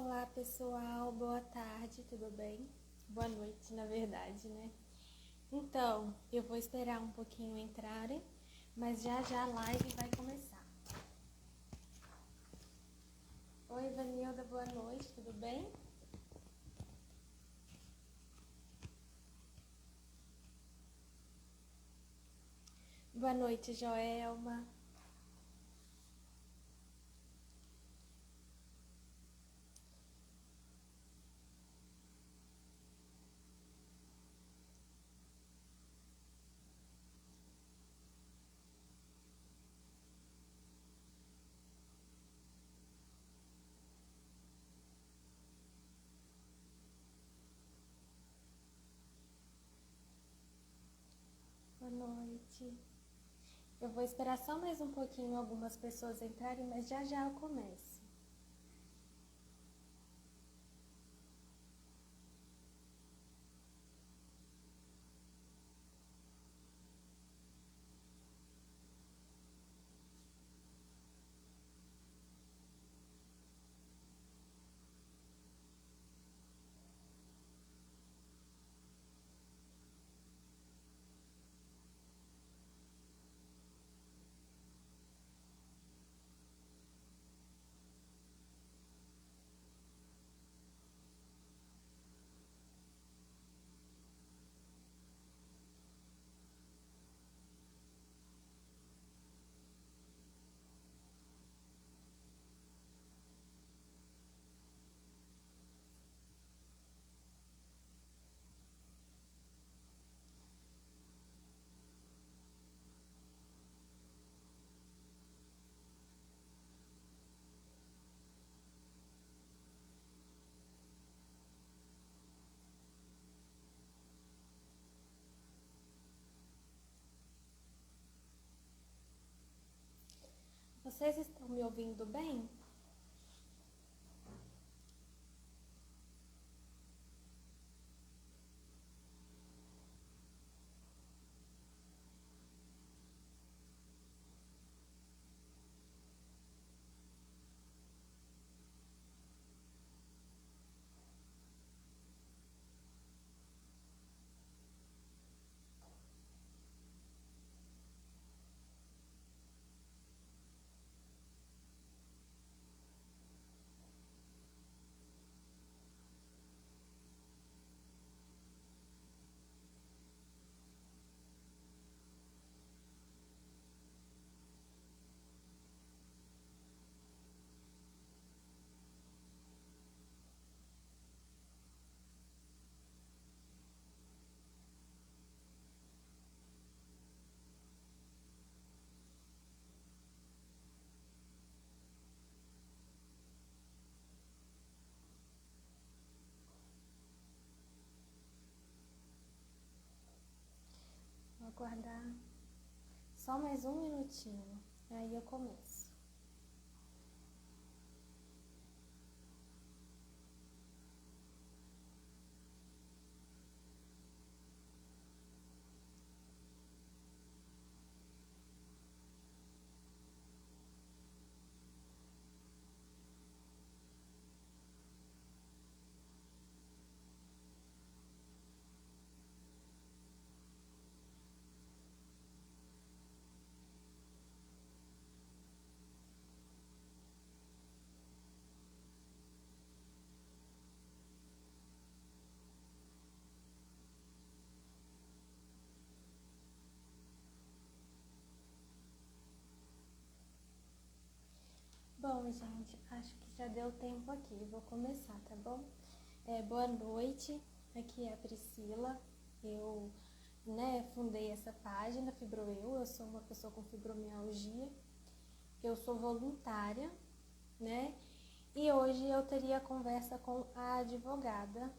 Olá pessoal, boa tarde, tudo bem? Boa noite, na verdade, né? Então, eu vou esperar um pouquinho entrarem, mas já já a live vai começar. Oi, Vanilda, boa noite, tudo bem? Boa noite, Joelma. Boa noite. Eu vou esperar só mais um pouquinho algumas pessoas entrarem, mas já já eu começo. Vocês estão me ouvindo bem? Vou aguardar só mais um minutinho, aí eu começo. Bom, gente, acho que já deu tempo aqui. Vou começar, tá bom? Boa noite, aqui é a Priscila. Eu, fundei essa página FibroEu. Eu sou uma pessoa com fibromialgia. Eu sou voluntária, né? E hoje eu teria conversa com a advogada,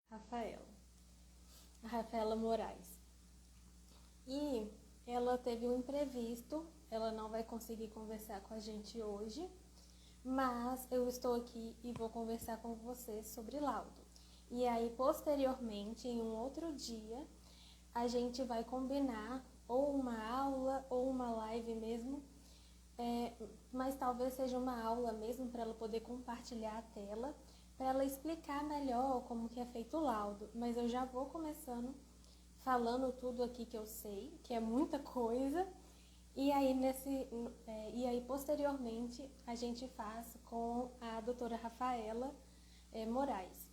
Rafaela, a Rafaela Moraes. E ela teve um imprevisto, ela não vai conseguir conversar com a gente hoje, mas eu estou aqui e vou conversar com vocês sobre laudo. E aí, posteriormente, em um outro dia, a gente vai combinar ou uma aula ou uma live mesmo mas talvez seja uma aula mesmo para ela poder compartilhar a tela, para ela explicar melhor como que é feito o laudo. Mas eu já vou começando falando tudo aqui que eu sei, que é muita coisa, e aí posteriormente a gente faz com a doutora Rafaela Moraes,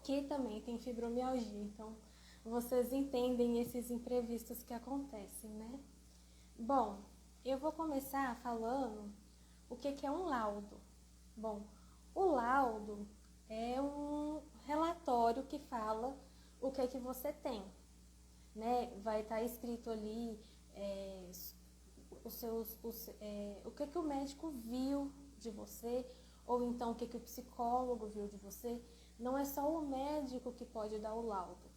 que também tem fibromialgia. Então, vocês entendem esses imprevistos que acontecem, né? Bom, eu vou começar falando o que é um laudo. Bom, o laudo é um relatório que fala o que você tem, né? Vai estar escrito ali o que o médico viu de você, ou então o que o psicólogo viu de você. Não é só o médico que pode dar o laudo,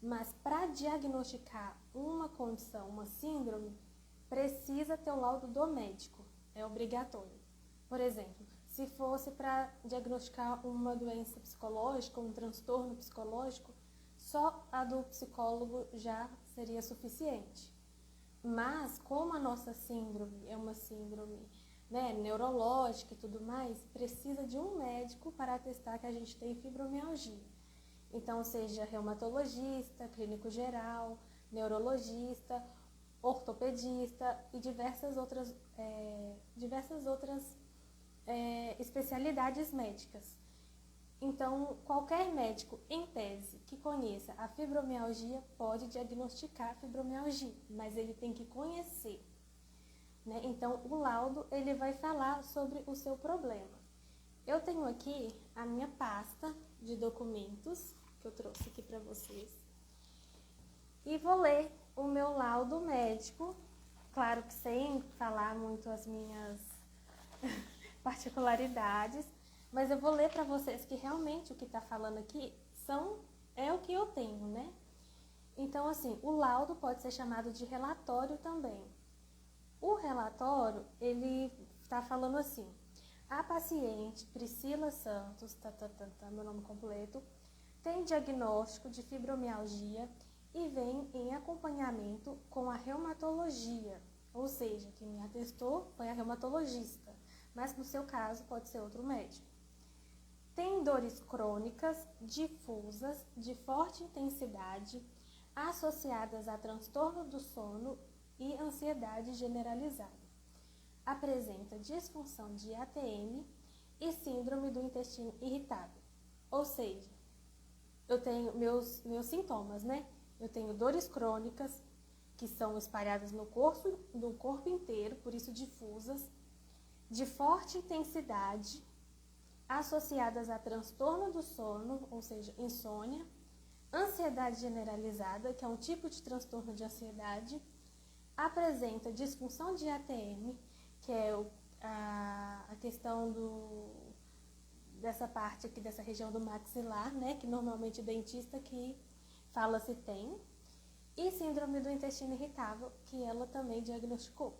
mas para diagnosticar uma condição, uma síndrome, precisa ter o laudo do médico, é obrigatório. Por exemplo, se fosse para diagnosticar uma doença psicológica, um transtorno psicológico, só a do psicólogo já seria suficiente. Mas, como a nossa síndrome é uma síndrome, né, neurológica e tudo mais, precisa de um médico para atestar que a gente tem fibromialgia. Então, seja reumatologista, clínico geral, neurologista, ortopedista e diversas outras especialidades médicas. Então, qualquer médico, em tese, que conheça a fibromialgia pode diagnosticar a fibromialgia, mas ele tem que conhecer, né? Então, o laudo, ele vai falar sobre o seu problema. Eu tenho aqui a minha pasta de documentos, que eu trouxe aqui para vocês, e vou ler o meu laudo médico, claro que sem falar muito as minhas particularidades, mas eu vou ler para vocês que realmente o que está falando aqui é o que eu tenho, né? Então, assim, o laudo pode ser chamado de relatório também. O relatório, ele está falando assim: a paciente Priscila Santos, meu nome completo, tem diagnóstico de fibromialgia e vem em acompanhamento com a reumatologia, ou seja, quem me atestou foi a reumatologista, mas no seu caso pode ser outro médico. Tem dores crônicas, difusas, de forte intensidade, associadas a transtorno do sono e ansiedade generalizada. Apresenta disfunção de ATM e síndrome do intestino irritável. Ou seja, eu tenho meus sintomas, né? Eu tenho dores crônicas, que são espalhadas no corpo inteiro, por isso difusas, de forte intensidade, associadas a transtorno do sono, ou seja, insônia, ansiedade generalizada, que é um tipo de transtorno de ansiedade, apresenta disfunção de ATM, que é a questão dessa parte aqui, dessa região do maxilar, né, que normalmente o dentista que fala se tem, e síndrome do intestino irritável, que ela também diagnosticou,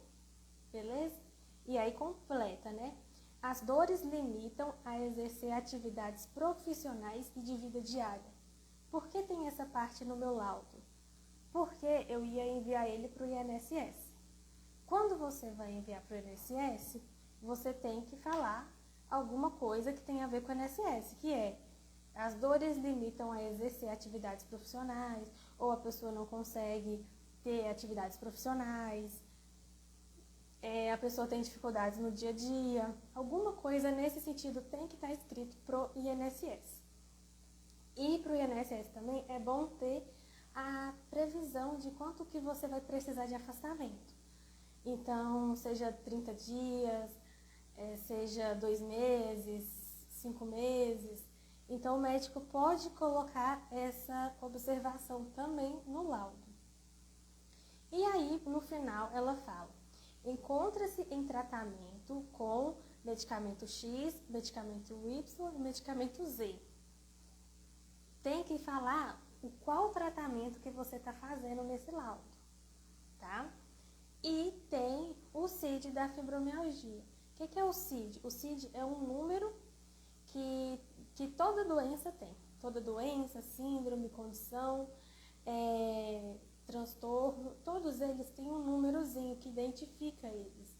beleza? E aí completa, né? As dores limitam a exercer atividades profissionais e de vida diária. Por que tem essa parte no meu laudo? Porque eu ia enviar ele para o INSS. Quando você vai enviar para o INSS, você tem que falar alguma coisa que tem a ver com o INSS, que é: as dores limitam a exercer atividades profissionais, ou a pessoa não consegue ter atividades profissionais, a pessoa tem dificuldades no dia a dia, alguma coisa nesse sentido tem que estar escrito pro INSS. E pro INSS também é bom ter a previsão de quanto que você vai precisar de afastamento. Então, seja 30 dias, seja 2 meses, 5 meses. Então, o médico pode colocar essa observação também no laudo. E aí, no final, ela fala: encontra-se em tratamento com medicamento X, medicamento Y e medicamento Z. Tem que falar qual tratamento que você está fazendo nesse laudo, tá? E tem o CID da fibromialgia. O que é o CID? O CID é um número que toda doença tem. Toda doença, síndrome, condição, transtorno, todos eles têm um númerozinho que identifica eles.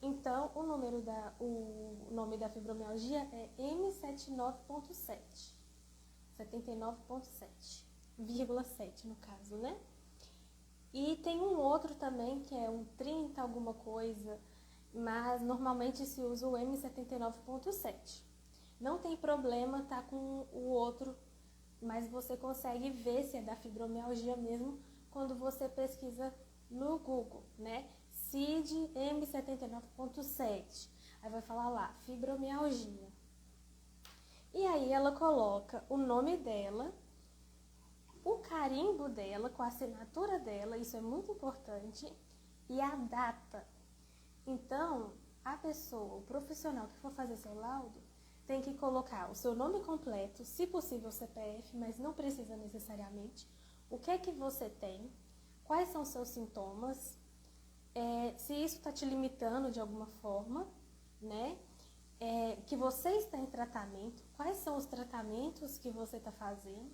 Então, o nome da fibromialgia é M79.7, 79.7, vírgula 7 no caso, né? E tem um outro também, que é um 30 alguma coisa, mas normalmente se usa o M79.7. Não tem problema tá com o outro, mas você consegue ver se é da fibromialgia mesmo quando você pesquisa no Google, né? CID M79.7. Aí vai falar lá, fibromialgia. E aí ela coloca o nome dela, o carimbo dela, com a assinatura dela, isso é muito importante, e a data. Então, a pessoa, o profissional que for fazer seu laudo, tem que colocar o seu nome completo, se possível o CPF, mas não precisa necessariamente, o que é que você tem, quais são os seus sintomas, se isso está te limitando de alguma forma, né? Que você está em tratamento, quais são os tratamentos que você está fazendo,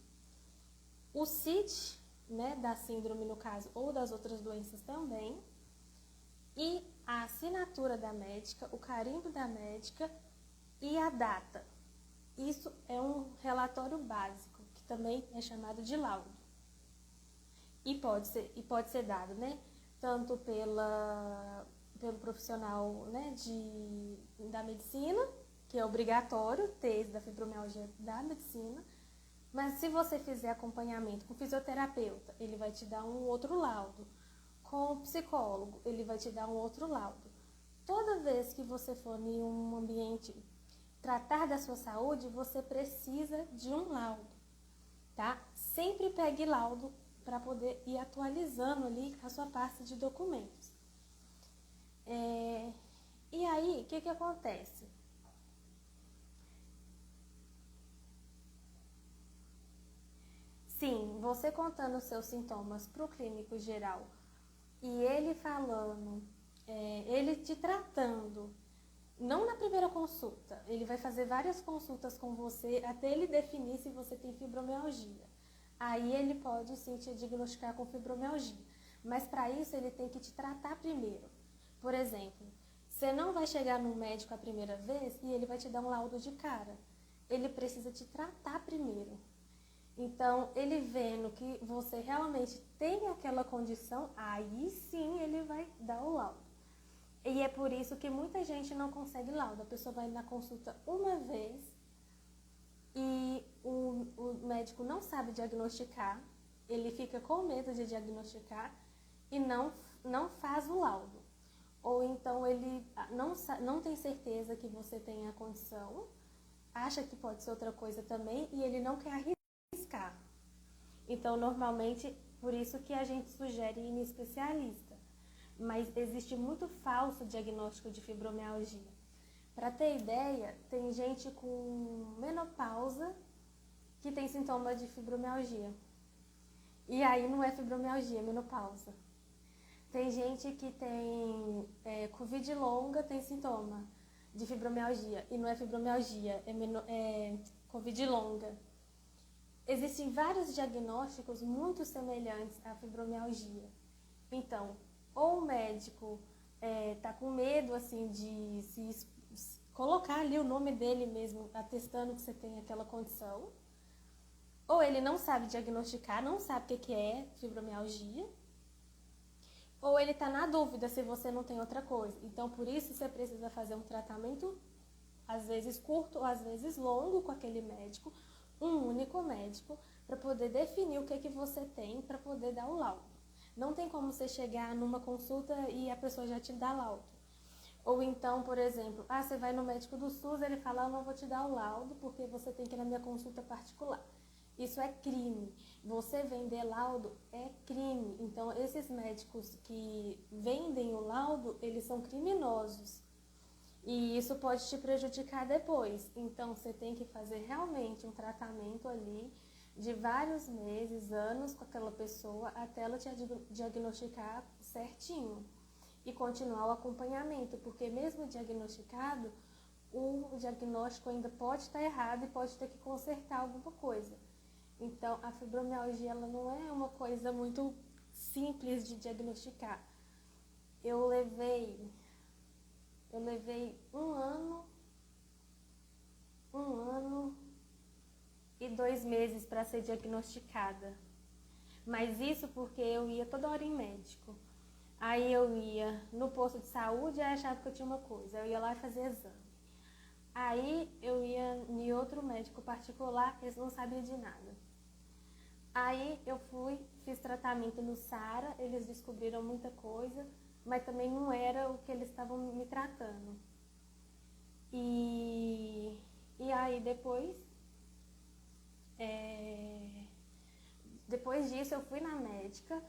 o CID, né, da síndrome no caso, ou das outras doenças também, e a assinatura da médica, o carimbo da médica e a data. Isso é um relatório básico, que também é chamado de laudo. E pode ser dado, né, tanto pelo profissional, né, da medicina, que é obrigatório ter esse da fibromialgia da medicina, mas se você fizer acompanhamento com fisioterapeuta, ele vai te dar um outro laudo. Com o psicólogo, ele vai te dar um outro laudo. Toda vez que você for em um ambiente tratar da sua saúde, você precisa de um laudo, tá? Sempre pegue laudo para poder ir atualizando ali a sua pasta de documentos. E aí, o que acontece? Sim, você contando os seus sintomas para o clínico geral e ele falando, ele te tratando, não na primeira consulta, ele vai fazer várias consultas com você até ele definir se você tem fibromialgia. Aí ele pode sim te diagnosticar com fibromialgia, mas para isso ele tem que te tratar primeiro. Por exemplo, você não vai chegar no médico a primeira vez e ele vai te dar um laudo de cara. Ele precisa te tratar primeiro. Então, ele vendo que você realmente tem aquela condição, aí sim ele vai dar o laudo. E é por isso que muita gente não consegue laudo. A pessoa vai na consulta uma vez e o médico não sabe diagnosticar, ele fica com medo de diagnosticar e não faz o laudo. Ou então ele não tem certeza que você tem a condição, acha que pode ser outra coisa também e ele não quer arriscar. Então, normalmente, por isso que a gente sugere ir em especialista. Mas existe muito falso diagnóstico de fibromialgia. Para ter ideia, tem gente com menopausa que tem sintoma de fibromialgia. E aí não é fibromialgia, é menopausa. Tem gente que tem Covid longa, tem sintoma de fibromialgia. E não é fibromialgia, é Covid longa. Existem vários diagnósticos muito semelhantes à fibromialgia. Então, ou o médico tá com medo assim de se colocar ali o nome dele mesmo, atestando que você tem aquela condição, ou ele não sabe diagnosticar, não sabe o que é fibromialgia, ou ele está na dúvida se você não tem outra coisa. Então, por isso, você precisa fazer um tratamento, às vezes curto, ou às vezes longo, com aquele médico, um único médico, para poder definir o que você tem, para poder dar o laudo. Não tem como você chegar numa consulta e a pessoa já te dá laudo. Ou então, por exemplo, você vai no médico do SUS, ele fala, eu não vou te dar o laudo porque você tem que ir na minha consulta particular. Isso é crime. Você vender laudo é crime. Então, esses médicos que vendem o laudo, eles são criminosos. E isso pode te prejudicar depois. Então, você tem que fazer realmente um tratamento ali de vários meses, anos com aquela pessoa, até ela te diagnosticar certinho. E continuar o acompanhamento, porque mesmo diagnosticado, o diagnóstico ainda pode estar errado e pode ter que consertar alguma coisa. Então, a fibromialgia ela não é uma coisa muito simples de diagnosticar. Eu levei Eu levei um ano e 2 meses para ser diagnosticada. Mas isso porque eu ia toda hora em médico. Aí eu ia no posto de saúde e achava que eu tinha uma coisa. Eu ia lá e fazia exame. Aí eu ia em outro médico particular, eles não sabiam de nada. Aí eu fiz tratamento no Sara, eles descobriram muita coisa, mas também não era o que eles estavam me tratando. E aí depois disso eu fui na médica,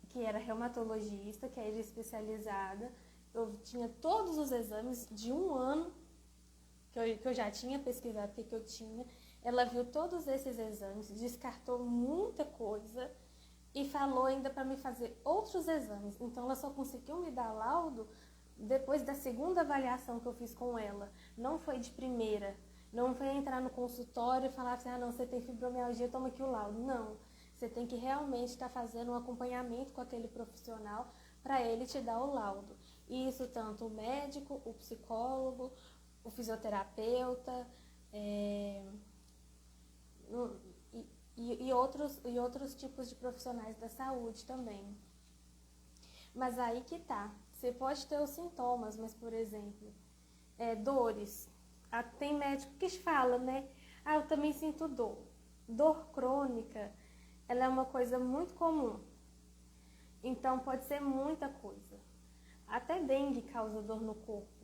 que era reumatologista, que era especializada. Eu tinha todos os exames de um ano, que eu já tinha pesquisado o que eu tinha. Ela viu todos esses exames, descartou muita coisa e falou ainda para me fazer outros exames. Então ela só conseguiu me dar laudo depois da segunda avaliação que eu fiz com ela. Não foi de primeira. Não foi entrar no consultório e falar assim, não, você tem fibromialgia, toma aqui o laudo. Não. Você tem que realmente estar fazendo um acompanhamento com aquele profissional para ele te dar o laudo. Isso tanto o médico, o psicólogo, o fisioterapeuta, e outros tipos de profissionais da saúde também. Mas aí que tá. Você pode ter os sintomas, mas, por exemplo, dores. Tem médico que fala, né? Eu também sinto dor. Dor crônica, ela é uma coisa muito comum. Então, pode ser muita coisa. Até dengue causa dor no corpo.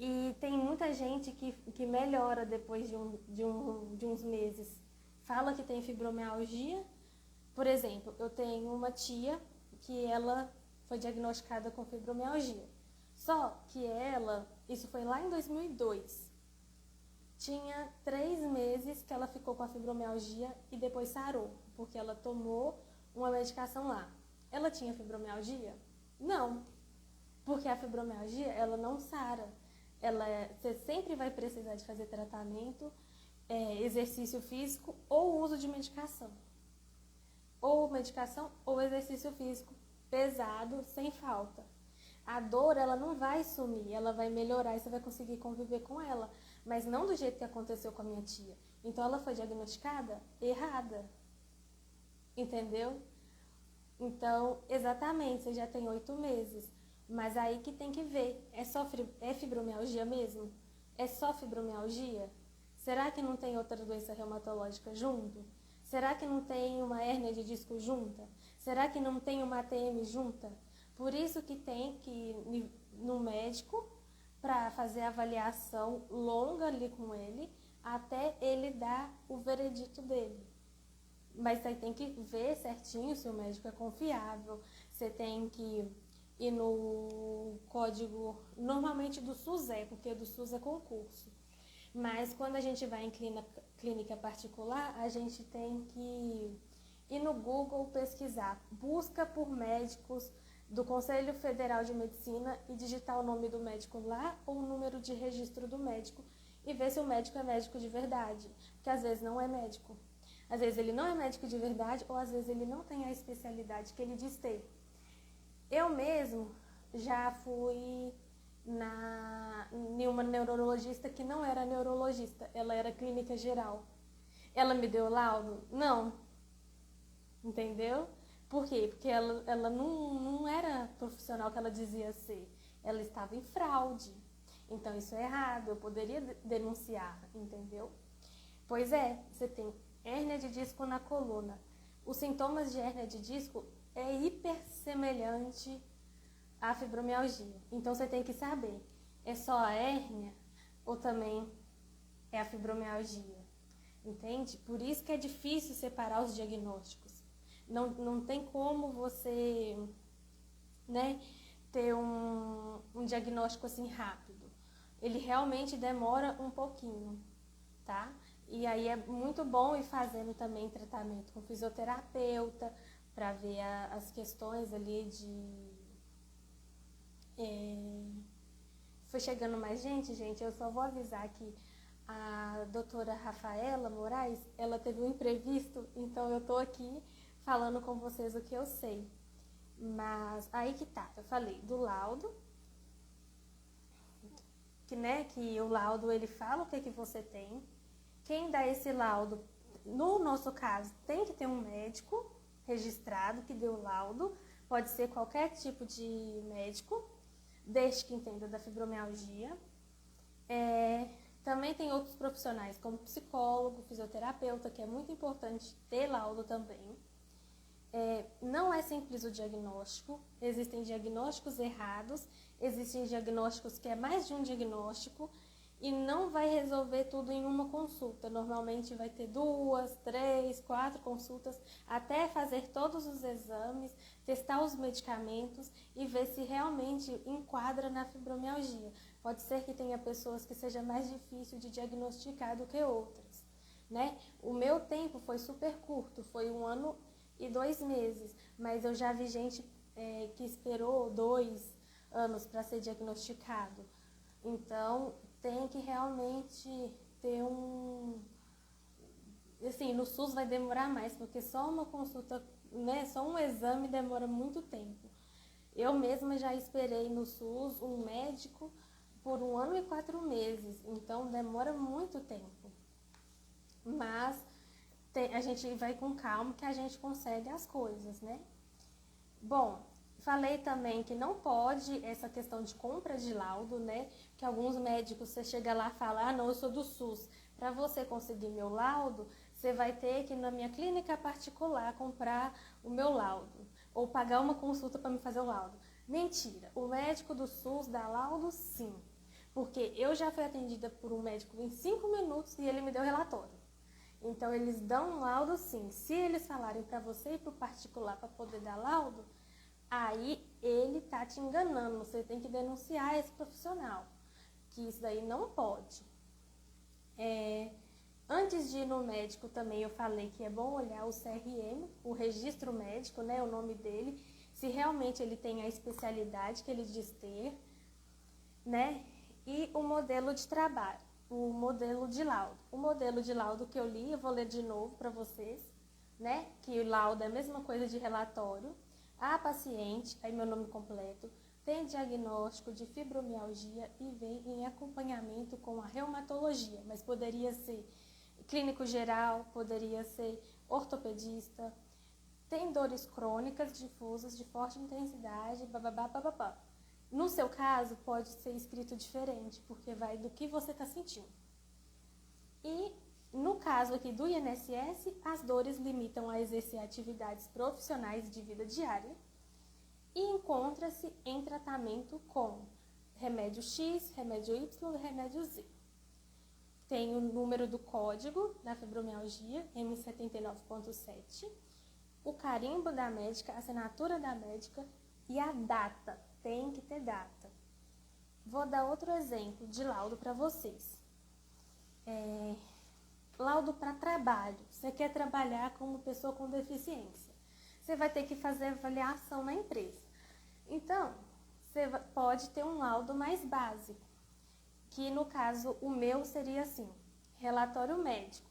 E tem muita gente que melhora depois de uns meses. Fala que tem fibromialgia. Por exemplo, eu tenho uma tia que ela foi diagnosticada com fibromialgia. Só que isso foi lá em 2002. Tinha 3 meses que ela ficou com a fibromialgia e depois sarou, porque ela tomou uma medicação lá. Ela tinha fibromialgia? Não, porque a fibromialgia, ela não sara. Você sempre vai precisar de fazer tratamento, exercício físico ou uso de medicação. Ou medicação ou exercício físico pesado, sem falta. A dor, ela não vai sumir, ela vai melhorar e você vai conseguir conviver com ela. Mas não do jeito que aconteceu com a minha tia. Então, ela foi diagnosticada errada. Entendeu? Então, exatamente, você já tem 8 meses. Mas aí que tem que ver, é fibromialgia mesmo? É só fibromialgia? Será que não tem outra doença reumatológica junto? Será que não tem uma hérnia de disco junta? Será que não tem uma ATM junta? Por isso que tem que ir no médico para fazer a avaliação longa ali com ele, até ele dar o veredito dele. Mas aí tem que ver certinho se o médico é confiável, você tem que ir no código, normalmente do SUS porque do SUS é concurso. Mas quando a gente vai em clínica particular, a gente tem que ir no Google pesquisar, busca por médicos do Conselho Federal de Medicina e digitar o nome do médico lá ou o número de registro do médico e ver se o médico é médico de verdade, porque às vezes não é médico. Às vezes ele não é médico de verdade ou às vezes ele não tem a especialidade que ele diz ter. Eu mesmo já fui em uma neurologista que não era neurologista, ela era clínica geral. Ela me deu laudo? Não. Entendeu? Por quê? Porque ela não era profissional que ela dizia ser. Ela estava em fraude. Então isso é errado, eu poderia denunciar, entendeu? Pois você tem hérnia de disco na coluna. Os sintomas de hérnia de disco é hipersemelhante à fibromialgia. Então você tem que saber, é só a hérnia ou também é a fibromialgia? Entende? Por isso que é difícil separar os diagnósticos. Não tem como você, né, ter um diagnóstico assim rápido. Ele realmente demora um pouquinho, tá? E aí é muito bom ir fazendo também tratamento com fisioterapeuta para ver as questões ali de... Foi chegando mais gente, eu só vou avisar que a doutora Rafaela Moraes, ela teve um imprevisto, então eu tô aqui falando com vocês o que eu sei. Mas aí que tá, eu falei do laudo, que o laudo ele fala o que você tem. Quem dá esse laudo, no nosso caso, tem que ter um médico registrado que deu o laudo. Pode ser qualquer tipo de médico, desde que entenda da fibromialgia. Também tem outros profissionais, como psicólogo, fisioterapeuta, que é muito importante ter laudo também. Não é simples o diagnóstico, existem diagnósticos errados, existem diagnósticos que é mais de um diagnóstico e não vai resolver tudo em uma consulta. Normalmente vai ter 2, 3, 4 consultas até fazer todos os exames, testar os medicamentos e ver se realmente enquadra na fibromialgia. Pode ser que tenha pessoas que seja mais difícil de diagnosticar do que outras, né? O meu tempo foi super curto, foi 1 ano e 2 meses, mas eu já vi gente que esperou 2 anos para ser diagnosticado. Então, tem que realmente ter assim, no SUS vai demorar mais, porque só uma consulta, né, só um exame demora muito tempo. Eu mesma já esperei no SUS um médico por 1 ano e 4 meses, então demora muito tempo. Mas a gente vai com calma que a gente consegue as coisas, né? Bom, falei também que não pode essa questão de compra de laudo, né? Que alguns médicos, você chega lá e fala, não, eu sou do SUS. Para você conseguir meu laudo, você vai ter que ir na minha clínica particular comprar o meu laudo. Ou pagar uma consulta para me fazer o laudo. Mentira, o médico do SUS dá laudo sim. Porque eu já fui atendida por um médico em 5 minutos e ele me deu relatório. Então, eles dão um laudo sim. Se eles falarem para você ir para o particular para poder dar laudo, aí ele tá te enganando. Você tem que denunciar esse profissional, que isso daí não pode. Antes de ir no médico também eu falei que é bom olhar o CRM, o registro médico, né, o nome dele, se realmente ele tem a especialidade que ele diz ter, né, e o modelo de trabalho. O modelo de laudo. O modelo de laudo que eu li, eu vou ler de novo para vocês, né? Que o laudo é a mesma coisa de relatório. A paciente, aí meu nome completo, tem diagnóstico de fibromialgia e vem em acompanhamento com a reumatologia, mas poderia ser clínico geral, poderia ser ortopedista, tem dores crônicas difusas de forte intensidade, bababá, bababá. No seu caso, pode ser escrito diferente, porque vai do que você está sentindo. E, no caso aqui do INSS, as dores limitam a exercer atividades profissionais de vida diária e encontra-se em tratamento com remédio X, remédio Y e remédio Z. Tem o número do código da fibromialgia, M79.7, o carimbo da médica, a assinatura da médica e a data. Tem que ter data. Vou dar outro exemplo de laudo para vocês. Laudo para trabalho. Você quer trabalhar como pessoa com deficiência. Você vai ter que fazer avaliação na empresa. Então, você pode ter um laudo mais básico, que no caso o meu seria assim, relatório médico.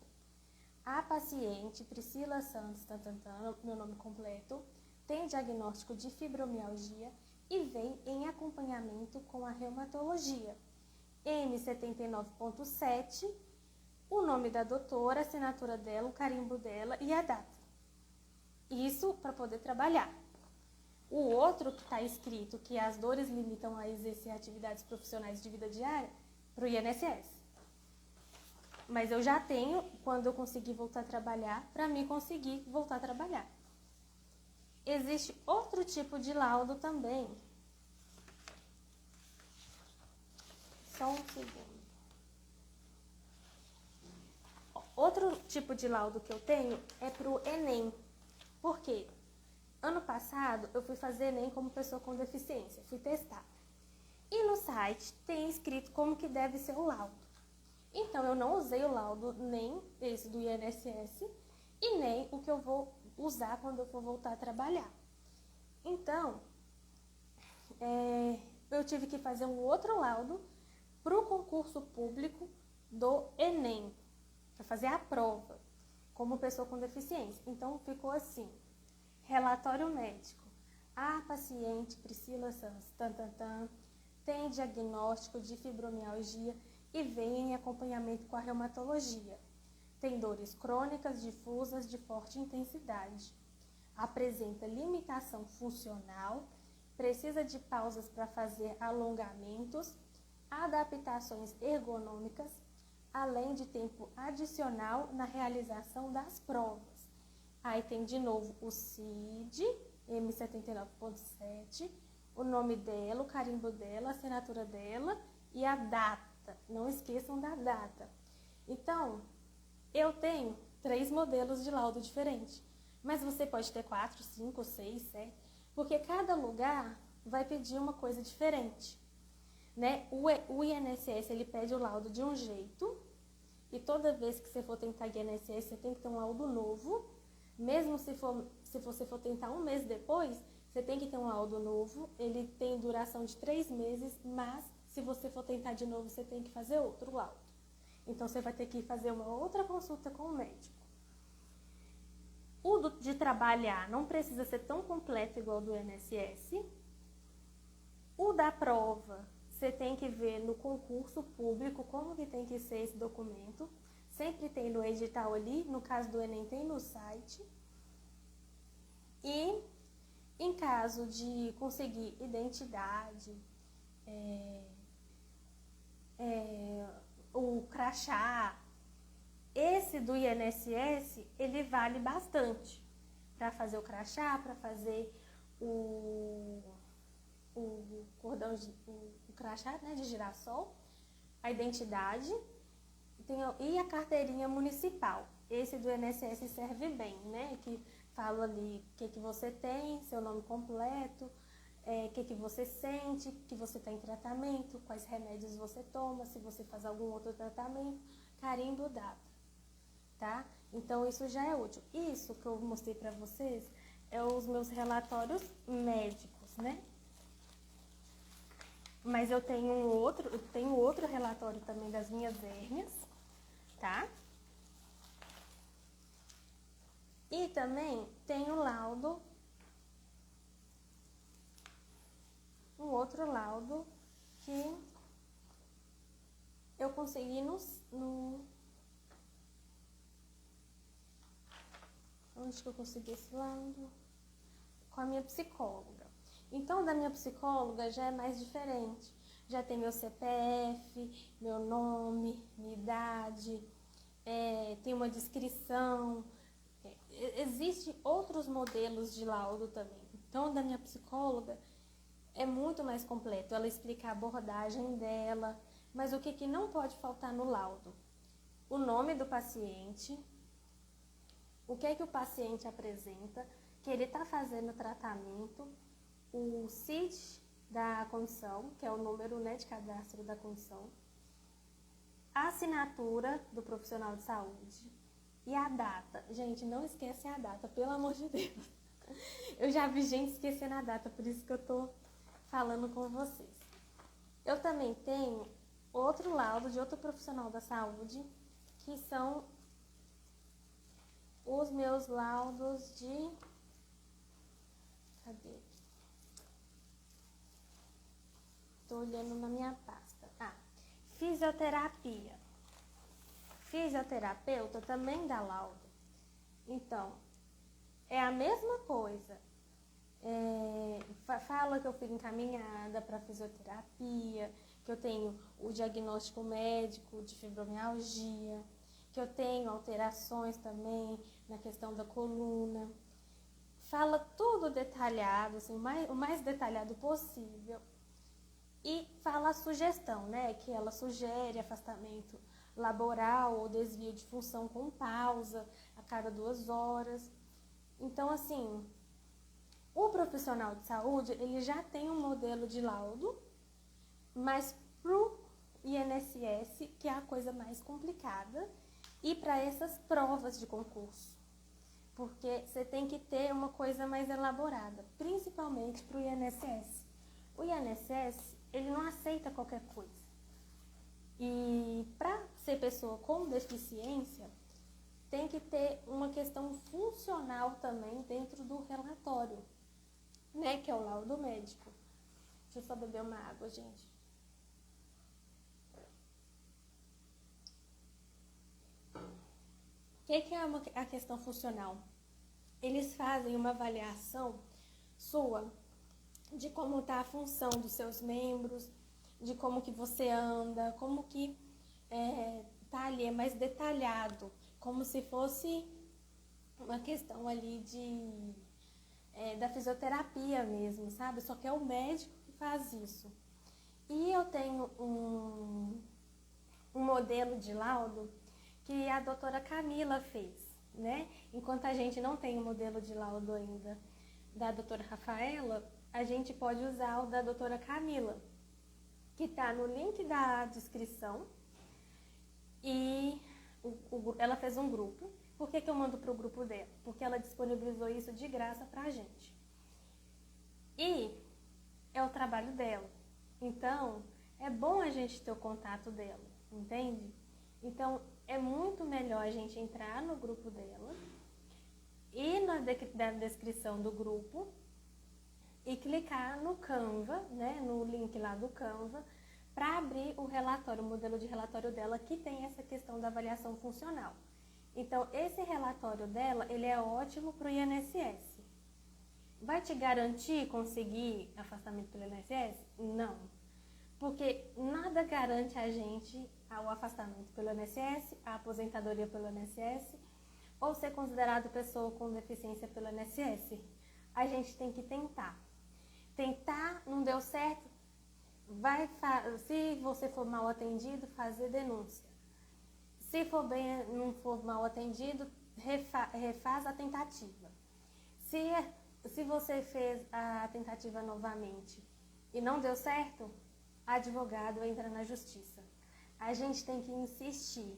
A paciente Priscila Santos, meu nome completo, tem diagnóstico de fibromialgia e vem em acompanhamento com a reumatologia. M79.7, o nome da doutora, a assinatura dela, o carimbo dela e a data. Isso para poder trabalhar. O outro que está escrito que as dores limitam a exercer atividades profissionais de vida diária, para o INSS. Mas eu já tenho, quando eu conseguir voltar a trabalhar, para mim conseguir voltar a trabalhar. Existe outro tipo de laudo também. Só um segundo. Outro tipo de laudo que eu tenho é para o Enem. Por quê? Ano passado eu fui fazer Enem como pessoa com deficiência, fui testar. E no site tem escrito como que deve ser o laudo. Então eu não usei o laudo nem esse do INSS e nem o que eu vou usar quando eu for voltar a trabalhar. Então, eu tive que fazer um outro laudo para o concurso público do Enem, para fazer a prova, como pessoa com deficiência. Então, ficou assim, relatório médico. A paciente Priscila Santos, tem diagnóstico de fibromialgia e vem em acompanhamento com a reumatologia. Tem dores crônicas difusas de forte intensidade. Apresenta limitação funcional, precisa de pausas para fazer alongamentos, adaptações ergonômicas, além de tempo adicional na realização das provas. Aí tem de novo o CID, M79.7, o nome dela, o carimbo dela, a assinatura dela e a data. Não esqueçam da data. Então, eu tenho 3 modelos de laudo diferentes, mas você pode ter 4, 5, 6, 7, porque cada lugar vai pedir uma coisa diferente, né? O INSS, ele pede o laudo de um jeito, e toda vez que você for tentar INSS, você tem que ter um laudo novo, mesmo se você for tentar um mês depois, você tem que ter um laudo novo, ele tem duração de 3 meses, mas se você for tentar de novo, você tem que fazer outro laudo. Então, você vai ter que fazer uma outra consulta com o médico. O de trabalhar não precisa ser tão completo igual o do INSS. O da prova, você tem que ver no concurso público como que tem que ser esse documento. Sempre tem no edital ali, no caso do Enem tem no site. E em caso de conseguir identidade, o crachá, esse do INSS, ele vale bastante para fazer o crachá, para fazer o cordão, o crachá, né, de girassol, a identidade e a carteirinha municipal. Esse do INSS serve bem, né, que fala ali o que você tem, seu nome completo, o que você sente, que você está em tratamento, quais remédios você toma, se você faz algum outro tratamento, carimbo, data, tá? Então, isso já é útil. Isso que eu mostrei para vocês é os meus relatórios médicos, né? Mas eu tenho outro relatório também das minhas hérnias, tá? E também tem o laudo, um outro laudo que eu consegui onde que eu consegui esse laudo? Com a minha psicóloga. Então, da minha psicóloga já é mais diferente. Já tem meu CPF, meu nome, minha idade, tem uma descrição. Existem outros modelos de laudo também. Então, da minha psicóloga é muito mais completo. Ela explica a abordagem dela, mas o que não pode faltar no laudo? O nome do paciente, o que o paciente apresenta, que ele está fazendo tratamento, o CID da condição, que é o número, né, de cadastro da condição, a assinatura do profissional de saúde e a data. Gente, não esquecem a data, pelo amor de Deus. Eu já vi gente esquecendo a data, por isso que eu tô falando com vocês. Eu também tenho outro laudo de outro profissional da saúde, que são os meus laudos de... Cadê? Tô olhando na minha pasta. Fisioterapia. Fisioterapeuta também dá laudo. Então, é a mesma coisa. Fala que eu fui encaminhada para fisioterapia, que eu tenho o diagnóstico médico de fibromialgia, que eu tenho alterações também na questão da coluna. Fala tudo detalhado, assim, o mais detalhado possível. E fala a sugestão, né? Que ela sugere afastamento laboral ou desvio de função com pausa a cada 2 horas. Então, assim, o profissional de saúde, ele já tem um modelo de laudo, mas pro INSS, que é a coisa mais complicada, e para essas provas de concurso. Porque você tem que ter uma coisa mais elaborada, principalmente para o INSS. O INSS, ele não aceita qualquer coisa. E para ser pessoa com deficiência, tem que ter uma questão funcional também dentro do relatório, né? Que é o laudo médico. Deixa eu só beber uma água, gente. que é a questão funcional? Eles fazem uma avaliação sua de como está a função dos seus membros, de como que você anda, como que tá ali, é mais detalhado, como se fosse uma questão ali da fisioterapia mesmo, sabe? Só que é o médico que faz isso. E eu tenho um modelo de laudo que a doutora Camila fez, né? Enquanto a gente não tem o modelo de laudo ainda da doutora Rafaela, a gente pode usar o da doutora Camila, que está no link da descrição. E ela fez um grupo. Por que eu mando para o grupo dela? Porque ela disponibilizou isso de graça para a gente. E é o trabalho dela. Então, é bom a gente ter o contato dela, entende? Então, é muito melhor a gente entrar no grupo dela e na descrição do grupo e clicar no Canva, né, no link lá do Canva, para abrir o relatório, o modelo de relatório dela, que tem essa questão da avaliação funcional. Então, esse relatório dela, ele é ótimo para o INSS. Vai te garantir conseguir afastamento pelo INSS? Não. Porque nada garante a gente o afastamento pelo INSS, a aposentadoria pelo INSS, ou ser considerado pessoa com deficiência pelo INSS. A gente tem que tentar. Tentar, não deu certo, se você for mal atendido, fazer denúncia. Se não for mal atendido, refaz a tentativa. Se você fez a tentativa novamente e não deu certo, advogado entra na justiça. A gente tem que insistir,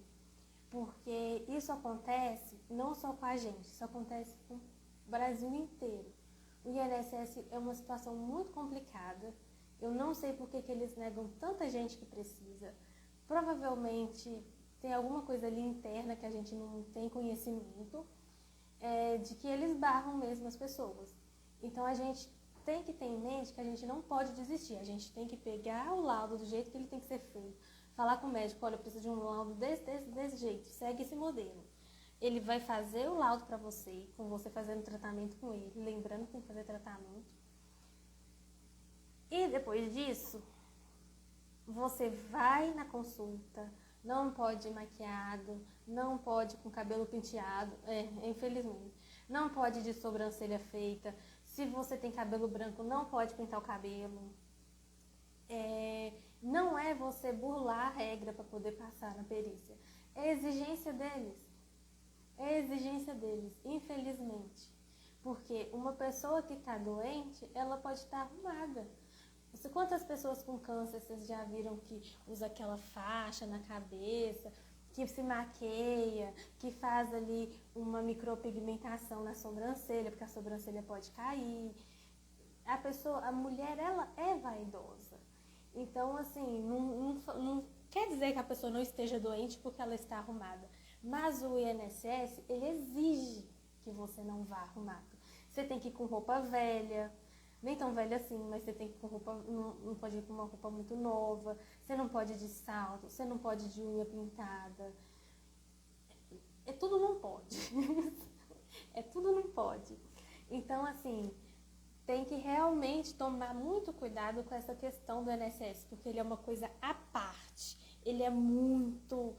porque isso acontece não só com a gente, isso acontece com o Brasil inteiro. O INSS é uma situação muito complicada. Eu não sei por que eles negam tanta gente que precisa. Provavelmente tem alguma coisa ali interna que a gente não tem conhecimento, de que eles barram mesmo as pessoas. Então a gente tem que ter em mente que a gente não pode desistir. A gente tem que pegar o laudo do jeito que ele tem que ser feito. Falar com o médico, olha, eu preciso de um laudo desse jeito, segue esse modelo. Ele vai fazer o laudo para você, com você fazendo tratamento com ele, lembrando que tem que fazer tratamento. E depois disso, você vai na consulta, não pode ir maquiado, não pode com cabelo penteado, infelizmente, não pode de sobrancelha feita. Se você tem cabelo branco, não pode pintar o cabelo. Não é você burlar a regra para poder passar na perícia. É exigência deles. É exigência deles, infelizmente. Porque uma pessoa que está doente, ela pode estar arrumada. Quantas pessoas com câncer vocês já viram que usa aquela faixa na cabeça, que se maqueia, que faz ali uma micropigmentação na sobrancelha, porque a sobrancelha pode cair. A mulher, ela é vaidosa. Então, assim, não quer dizer que a pessoa não esteja doente porque ela está arrumada. Mas o INSS, ele exige que você não vá arrumado. Você tem que ir com roupa velha, nem tão velha assim, mas você tem que ir com roupa, não pode ir com uma roupa muito nova, você não pode ir de salto, você não pode ir de unha pintada. Tudo não pode. Tudo não pode. Então, assim, tem que realmente tomar muito cuidado com essa questão do INSS, porque ele é uma coisa à parte. Ele é muito,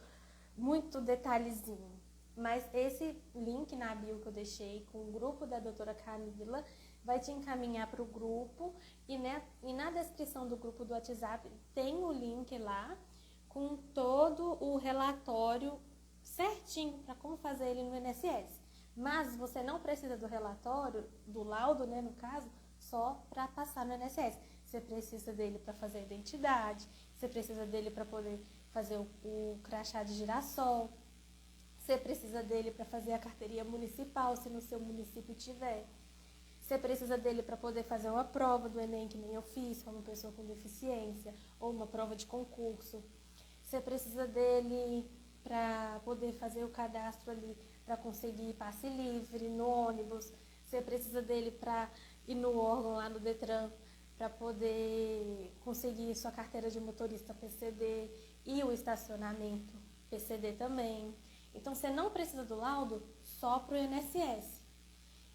muito detalhezinho. Mas esse link na bio que eu deixei com o grupo da doutora Camila vai te encaminhar para o grupo e na descrição do grupo do WhatsApp tem o link lá com todo o relatório certinho para como fazer ele no INSS. Mas você não precisa do relatório, do laudo, né, no caso, só para passar no INSS. Você precisa dele para fazer a identidade, você precisa dele para poder fazer o crachá de girassol, você precisa dele para fazer a carteirinha municipal, se no seu município tiver. Você precisa dele para poder fazer uma prova do Enem, que nem eu fiz, como pessoa com deficiência, ou uma prova de concurso. Você precisa dele para poder fazer o cadastro ali, para conseguir passe livre no ônibus. Você precisa dele para ir no órgão lá no Detran, para poder conseguir sua carteira de motorista PCD e o estacionamento PCD também. Então, você não precisa do laudo só para o INSS.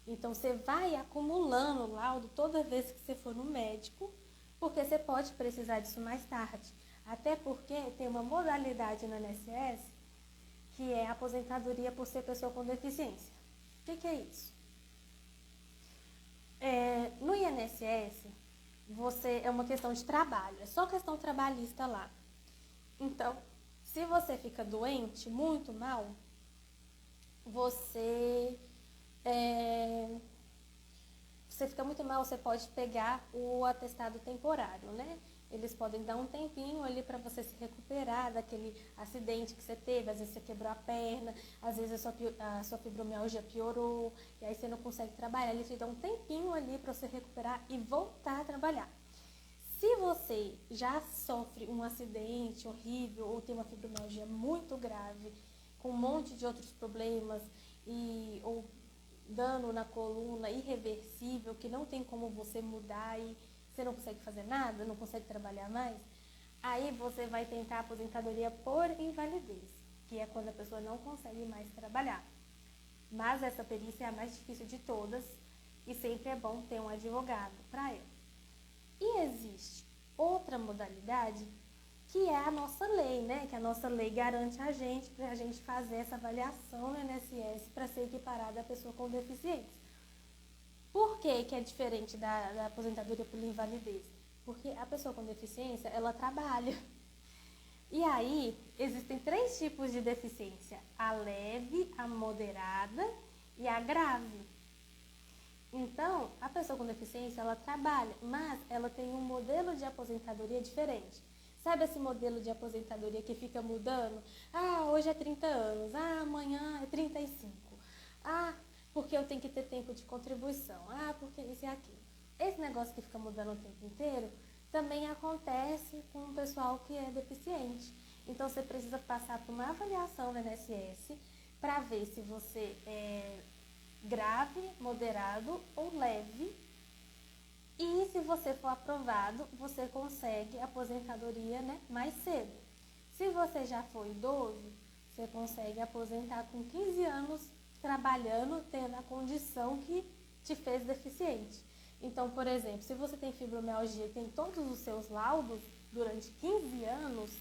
Então, você vai acumulando o laudo toda vez que você for no médico, porque você pode precisar disso mais tarde. Até porque tem uma modalidade no INSS que é a aposentadoria por ser pessoa com deficiência. O que é isso? No INSS, é uma questão de trabalho, é só questão trabalhista lá. Então, se você fica doente, muito mal, você fica muito mal, você pode pegar o atestado temporário, né? Eles podem dar um tempinho ali para você se recuperar daquele acidente que você teve. Às vezes você quebrou a perna, às vezes a sua fibromialgia piorou, e aí você não consegue trabalhar. Eles te dão um tempinho ali para você recuperar e voltar a trabalhar. Se você já sofre um acidente horrível ou tem uma fibromialgia muito grave, com um monte de outros problemas, ou dano na coluna irreversível, que não tem como você mudar e você não consegue fazer nada, não consegue trabalhar mais, aí você vai tentar a aposentadoria por invalidez, que é quando a pessoa não consegue mais trabalhar. Mas essa perícia é a mais difícil de todas e sempre é bom ter um advogado para ela. E existe outra modalidade que é a nossa lei, né? Que a nossa lei garante a gente, para a gente fazer essa avaliação no INSS para ser equiparada à pessoa com deficiência. Por que é diferente da aposentadoria por invalidez? Porque a pessoa com deficiência, ela trabalha. E aí, existem 3 tipos de deficiência: a leve, a moderada e a grave. Então, a pessoa com deficiência, ela trabalha, mas ela tem um modelo de aposentadoria diferente. Sabe esse modelo de aposentadoria que fica mudando? Hoje é 30 anos, amanhã é 35. Porque eu tenho que ter tempo de contribuição. Porque isso e aquilo. Esse negócio que fica mudando o tempo inteiro também acontece com o pessoal que é deficiente. Então, você precisa passar por uma avaliação no INSS para ver se você é grave, moderado ou leve. E se você for aprovado, você consegue aposentadoria, né, mais cedo. Se você já for idoso, você consegue aposentar com 15 anos trabalhando, tendo a condição que te fez deficiente. Então, por exemplo, se você tem fibromialgia e tem todos os seus laudos durante 15 anos,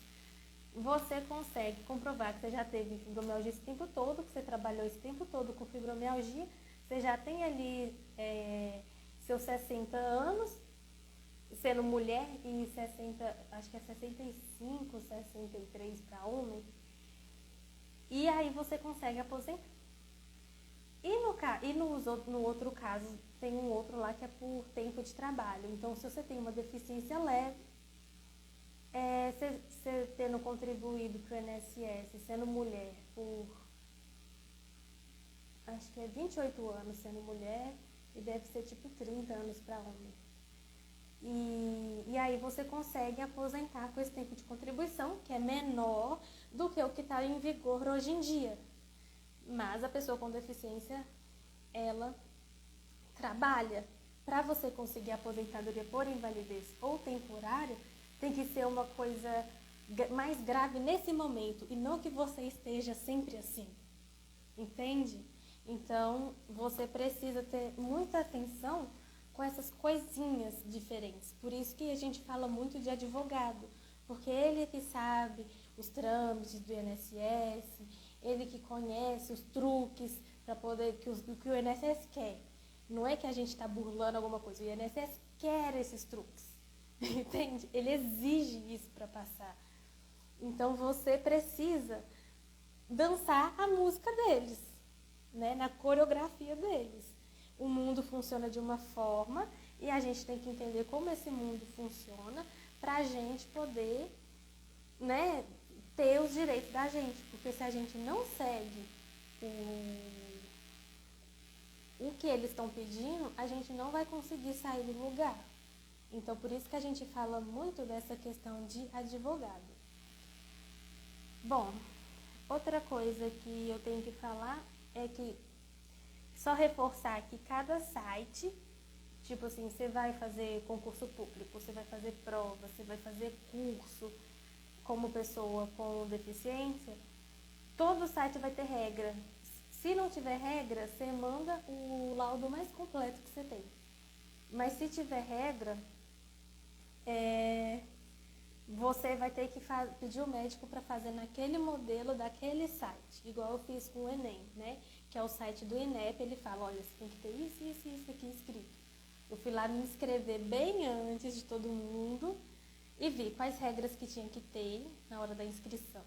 você consegue comprovar que você já teve fibromialgia esse tempo todo, que você trabalhou esse tempo todo com fibromialgia, você já tem ali seus 60 anos, sendo mulher, e 60, acho que é 65, 63 para homem, e aí você consegue aposentar. E no outro caso, tem um outro lá que é por tempo de trabalho. Então, se você tem uma deficiência leve, você tendo contribuído para o INSS, sendo mulher por, acho que é 28 anos sendo mulher, e deve ser tipo 30 anos para homem. E aí você consegue aposentar com esse tempo de contribuição, que é menor do que o que está em vigor hoje em dia. Mas a pessoa com deficiência, ela trabalha. Para você conseguir aposentadoria por invalidez ou temporária, tem que ser uma coisa mais grave nesse momento e não que você esteja sempre assim. Entende? Então, você precisa ter muita atenção com essas coisinhas diferentes. Por isso que a gente fala muito de advogado, porque ele que sabe os trâmites do INSS, ele que conhece os truques para poder que o INSS quer. Não é que a gente está burlando alguma coisa, o INSS quer esses truques, entende? Ele exige isso para passar. Então, você precisa dançar a música deles, né? Na coreografia deles. O mundo funciona de uma forma e a gente tem que entender como esse mundo funciona para a gente poder, né, ter os direitos da gente. Porque se a gente não segue o que eles estão pedindo, a gente não vai conseguir sair do lugar. Então, por isso que a gente fala muito dessa questão de advogado. Bom, outra coisa que eu tenho que falar é que só reforçar que cada site, tipo assim, você vai fazer concurso público, você vai fazer prova, você vai fazer curso como pessoa com deficiência, Todo site vai ter regra. Se não tiver regra, você manda o laudo mais completo que você tem. Mas se tiver regra, você vai ter que pedir o médico para fazer naquele modelo daquele site, igual eu fiz com o Enem, né? Que é o site do INEP, ele fala, olha, você tem que ter isso, isso e isso aqui escrito. Eu fui lá me inscrever bem antes de todo mundo e vi quais regras que tinha que ter na hora da inscrição.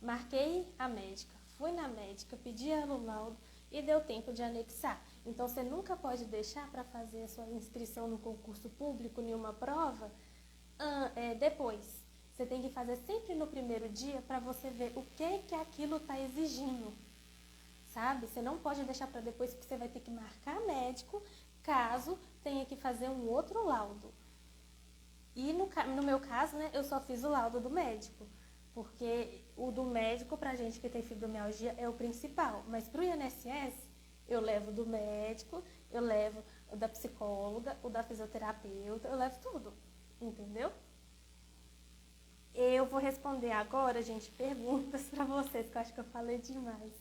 Marquei a médica, fui na médica, pedi ela o laudo e deu tempo de anexar. Então, você nunca pode deixar para fazer a sua inscrição no concurso público, em uma prova, depois. Você tem que fazer sempre no primeiro dia para você ver o que aquilo está exigindo, sabe? Você não pode deixar para depois, porque você vai ter que marcar médico caso tenha que fazer um outro laudo. E no meu caso, né, eu só fiz o laudo do médico, porque o do médico, pra gente que tem fibromialgia, é o principal. Mas pro INSS, eu levo do médico, eu levo o da psicóloga, o da fisioterapeuta, eu levo tudo, entendeu? Eu vou responder agora, gente, perguntas para vocês, que eu acho que eu falei demais.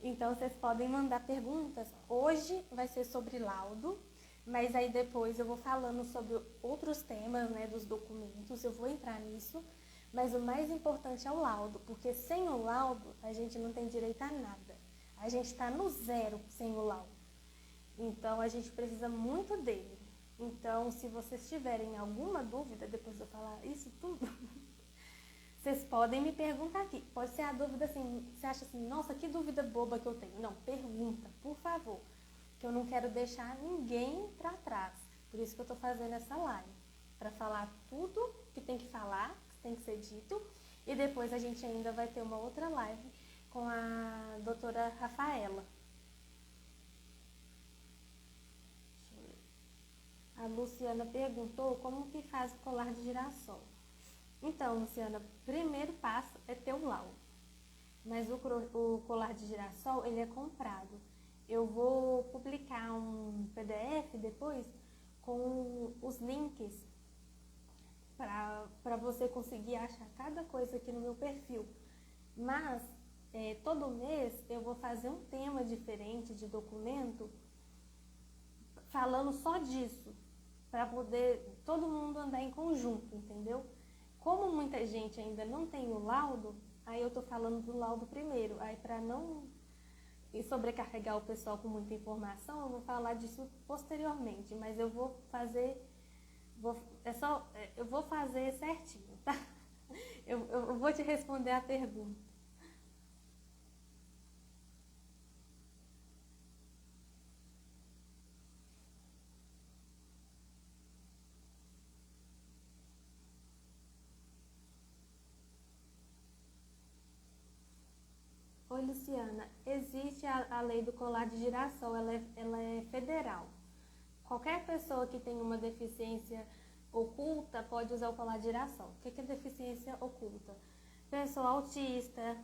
Então, vocês podem mandar perguntas. Hoje vai ser sobre laudo, mas aí depois eu vou falando sobre outros temas, né, dos documentos, eu vou entrar nisso. Mas o mais importante é o laudo, porque sem o laudo a gente não tem direito a nada. A gente está no zero sem o laudo. Então, a gente precisa muito dele. Então, se vocês tiverem alguma dúvida, depois de eu falar isso tudo, vocês podem me perguntar aqui. Pode ser a dúvida assim, você acha assim, nossa, que dúvida boba que eu tenho. Não, pergunta, por favor, que eu não quero deixar ninguém para trás. Por isso que eu estou fazendo essa live, para falar tudo que tem que falar, que tem que ser dito. E depois a gente ainda vai ter uma outra live com a doutora Rafaela. A Luciana perguntou como que faz o colar de girassol. Então, Luciana, primeiro passo é ter o laudo. Mas o colar de girassol, ele é comprado. Eu vou publicar um PDF depois com os links para você conseguir achar cada coisa aqui no meu perfil. Mas, todo mês eu vou fazer um tema diferente de documento falando só disso, para poder todo mundo andar em conjunto, entendeu? Como muita gente ainda não tem o laudo, aí eu tô falando do laudo primeiro. Aí, para não sobrecarregar o pessoal com muita informação, eu vou falar disso posteriormente. Mas eu vou fazer, eu vou fazer certinho, tá? Eu vou te responder a pergunta. Oi, Luciana. Existe a lei do colar de girassol, ela é federal. Qualquer pessoa que tem uma deficiência oculta pode usar o colar de girassol. O que é deficiência oculta? Pessoa autista,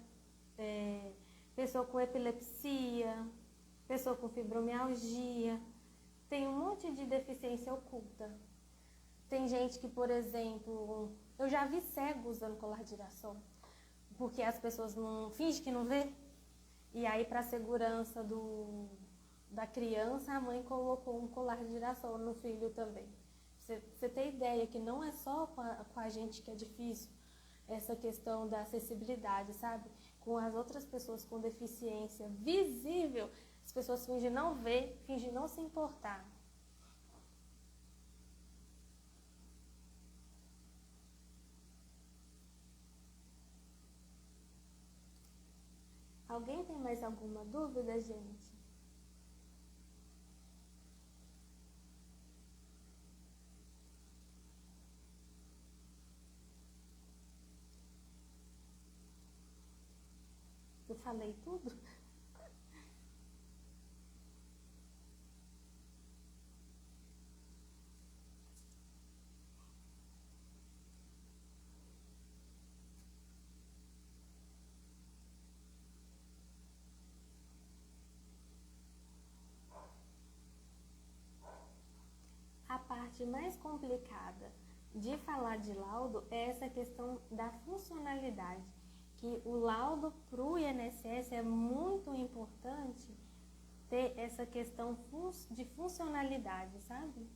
pessoa com epilepsia, pessoa com fibromialgia. Tem um monte de deficiência oculta. Tem gente que, por exemplo, eu já vi cego usando colar de girassol, porque as pessoas não fingem que não vê. E aí, para a segurança da criança, a mãe colocou um colar de girassol no filho também. Você tem ideia que não é só com a gente que é difícil essa questão da acessibilidade, sabe? Com as outras pessoas com deficiência visível, as pessoas fingem não ver, fingem não se importar. Alguém tem mais alguma dúvida, gente? Eu falei tudo? A parte mais complicada de falar de laudo é essa questão da funcionalidade. que o laudo para o INSS é muito importante ter essa questão de funcionalidade, sabe?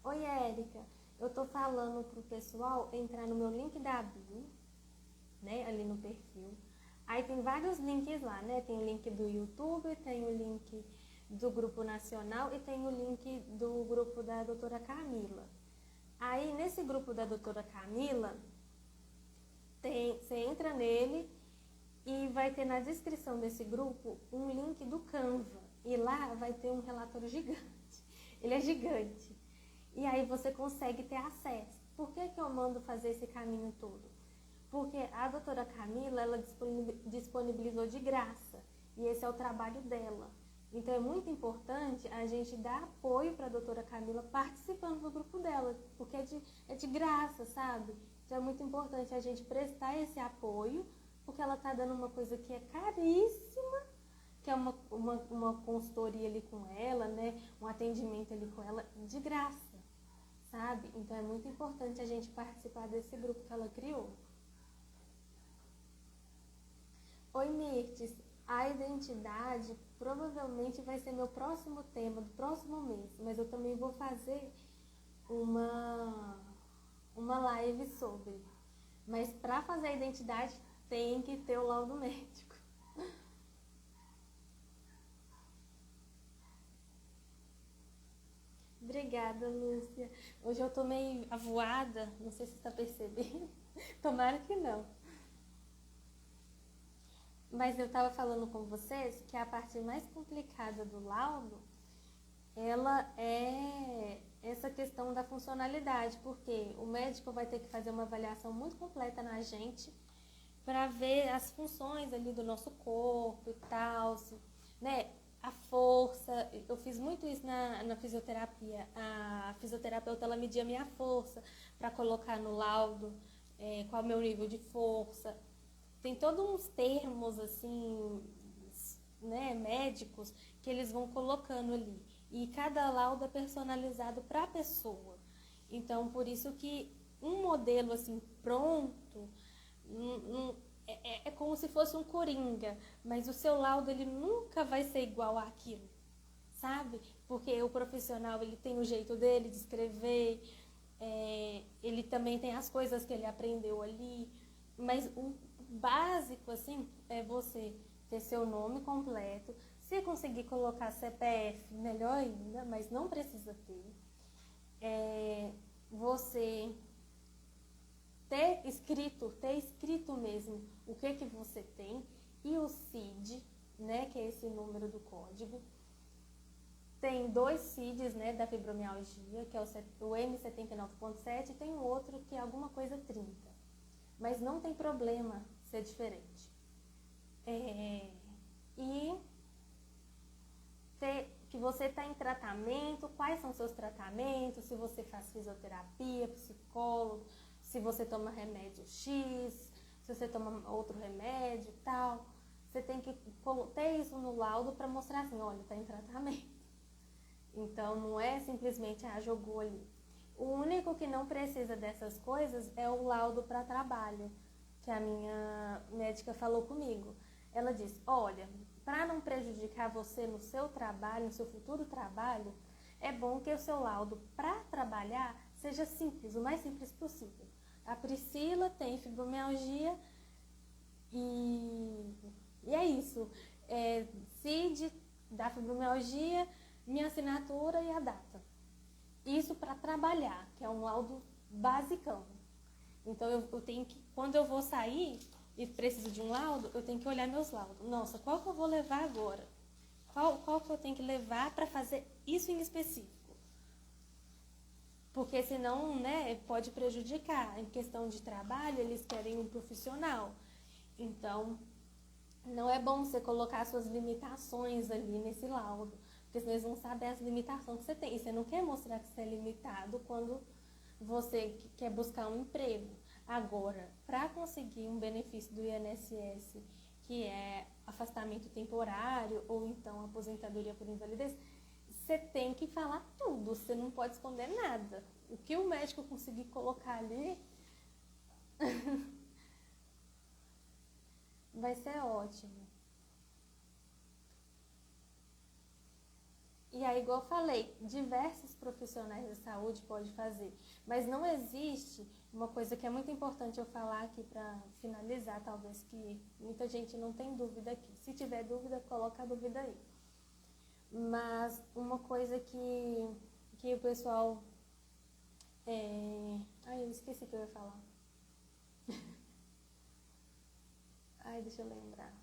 Oi, Érica, eu tô falando pro pessoal entrar no meu link da bio, né, ali no perfil. Aí tem vários links lá, né? Tem o link do YouTube, tem o link do Grupo Nacional e tem o link do grupo da doutora Camila. Aí, nesse grupo da doutora Camila, você entra nele e vai ter na descrição desse grupo um link do Canva. E lá vai ter um relatório gigante. Ele é gigante. E aí você consegue ter acesso. Por que eu mando fazer esse caminho todo? Porque a doutora Camila, ela disponibilizou de graça. E esse é o trabalho dela. Então é muito importante a gente dar apoio para a doutora Camila participando do grupo dela, porque é de graça, sabe? Então é muito importante a gente prestar esse apoio, porque ela está dando uma coisa que é caríssima, que é uma consultoria ali com ela, né? Um atendimento ali com ela, de graça, sabe? Então é muito importante a gente participar desse grupo que ela criou. Oi, Mirtes. A identidade provavelmente vai ser meu próximo tema do próximo mês, mas eu também vou fazer uma live sobre. Mas para fazer a identidade tem que ter o laudo médico. Obrigada, Lúcia. Hoje eu tô meio avoada, não sei se você está percebendo. Tomara que não. Mas eu estava falando com vocês que a parte mais complicada do laudo, ela é essa questão da funcionalidade, porque o médico vai ter que fazer uma avaliação muito completa na gente para ver as funções ali do nosso corpo e tal, né? A força, eu fiz muito isso na fisioterapia. A fisioterapeuta, ela media a minha força para colocar no laudo qual é o meu nível de força. Tem todos uns termos, assim, né, médicos, que eles vão colocando ali. E cada laudo é personalizado para a pessoa. Então, por isso que um modelo, assim, pronto, é como se fosse um coringa. Mas o seu laudo, ele nunca vai ser igual àquilo, sabe? Porque o profissional, ele tem o jeito dele de escrever, ele também tem as coisas que ele aprendeu ali. Mas o básico, assim, é você ter seu nome completo. Se conseguir colocar CPF, melhor ainda, mas não precisa ter. Você ter escrito mesmo o que você tem. E o CID, né, que é esse número do código. Tem 2 CIDs, né, da fibromialgia, que é o M79.7, e tem um outro que é alguma coisa 30. Mas não tem problema ser diferente. E que você está em tratamento, quais são seus tratamentos, se você faz fisioterapia, psicólogo, se você toma remédio X, se você toma outro remédio e tal. Você tem que ter isso no laudo para mostrar assim, olha, está em tratamento. Então não é simplesmente, jogou ali. O único que não precisa dessas coisas é o laudo para trabalho, que a minha médica falou comigo. Ela disse, olha, para não prejudicar você no seu trabalho, no seu futuro trabalho, é bom que o seu laudo para trabalhar seja simples, o mais simples possível. A Priscila tem fibromialgia e é isso. CID da fibromialgia, minha assinatura e a data. Isso para trabalhar, que é um laudo basicão. Então eu tenho que, quando eu vou sair e preciso de um laudo, eu tenho que olhar meus laudos. Nossa, qual que eu vou levar agora? Qual que eu tenho que levar para fazer isso em específico? Porque senão, né, pode prejudicar. Em questão de trabalho, eles querem um profissional. Então, não é bom você colocar suas limitações ali nesse laudo. Porque senão eles vão saber as limitações que você tem. E você não quer mostrar que você é limitado quando você quer buscar um emprego. Agora, para conseguir um benefício do INSS, que é afastamento temporário ou então aposentadoria por invalidez, você tem que falar tudo, você não pode esconder nada. O que o médico conseguir colocar ali, Vai ser ótimo. E aí, igual eu falei, diversos profissionais da saúde podem fazer, mas não existe uma coisa que é muito importante eu falar aqui para finalizar, talvez que muita gente não tem dúvida aqui. Se tiver dúvida, coloca a dúvida aí. Mas uma coisa que o pessoal... Ai, eu esqueci o que eu ia falar. Ai, deixa eu lembrar.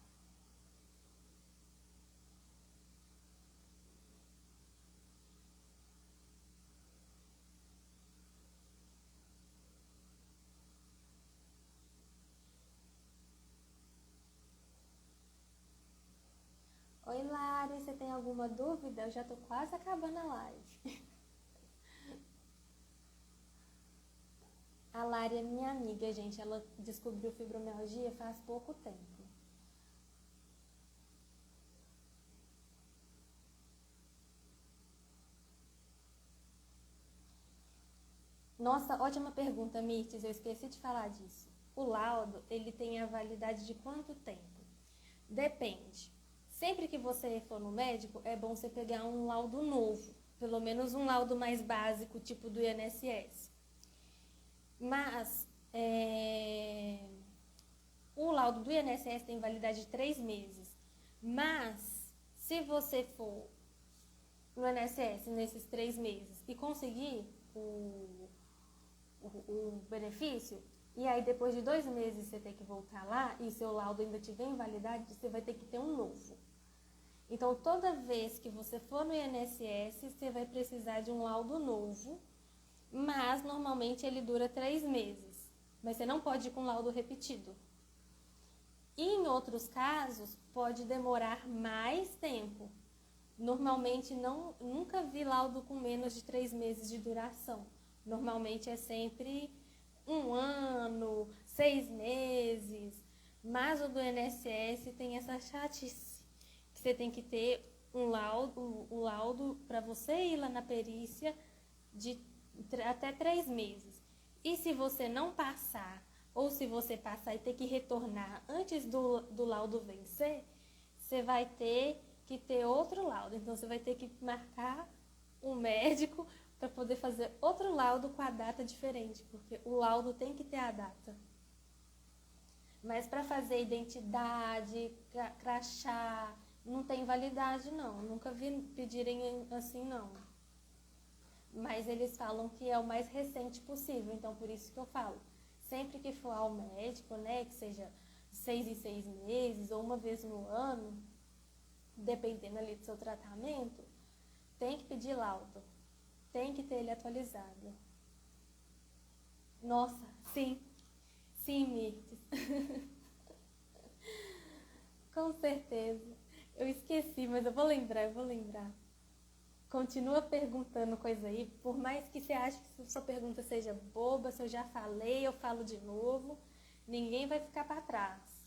Oi, Lari, você tem alguma dúvida? Eu já tô quase acabando a live. A Lari é minha amiga, gente. Ela descobriu fibromialgia faz pouco tempo. Nossa, ótima pergunta, Mirtes. Eu esqueci de falar disso. O laudo, ele tem a validade de quanto tempo? Depende. Sempre que você for no médico, é bom você pegar um laudo novo. Pelo menos um laudo mais básico, tipo do INSS. Mas, o laudo do INSS tem validade de 3 meses. Mas, se você for no INSS nesses 3 meses e conseguir o benefício, e aí depois de 2 meses você tem que voltar lá e seu laudo ainda tiver invalidade, você vai ter que ter um novo. Então, toda vez que você for no INSS, você vai precisar de um laudo novo, mas normalmente ele dura 3 meses. Mas você não pode ir com laudo repetido. E em outros casos, pode demorar mais tempo. Normalmente, nunca vi laudo com menos de 3 meses de duração. Normalmente é sempre 1 ano, 6 meses. Mas o do INSS tem essa chatice, que você tem que ter um laudo para você ir lá na perícia de até 3 meses. E se você não passar, ou se você passar e ter que retornar antes do laudo vencer, você vai ter que ter outro laudo. Então, você vai ter que marcar um médico para poder fazer outro laudo com a data diferente, porque o laudo tem que ter a data. Mas para fazer identidade, crachá, não tem validade, não. Nunca vi pedirem assim, não. Mas eles falam que é o mais recente possível, então por isso que eu falo. Sempre que for ao médico, né, que seja 6 em 6 meses ou uma vez no ano, dependendo ali do seu tratamento, tem que pedir laudo. Tem que ter ele atualizado. Nossa, sim. Sim, Mirtes. Com certeza. Eu esqueci, mas eu vou lembrar. Continua perguntando coisa aí, por mais que você ache que sua pergunta seja boba, se eu já falei, eu falo de novo, ninguém vai ficar para trás.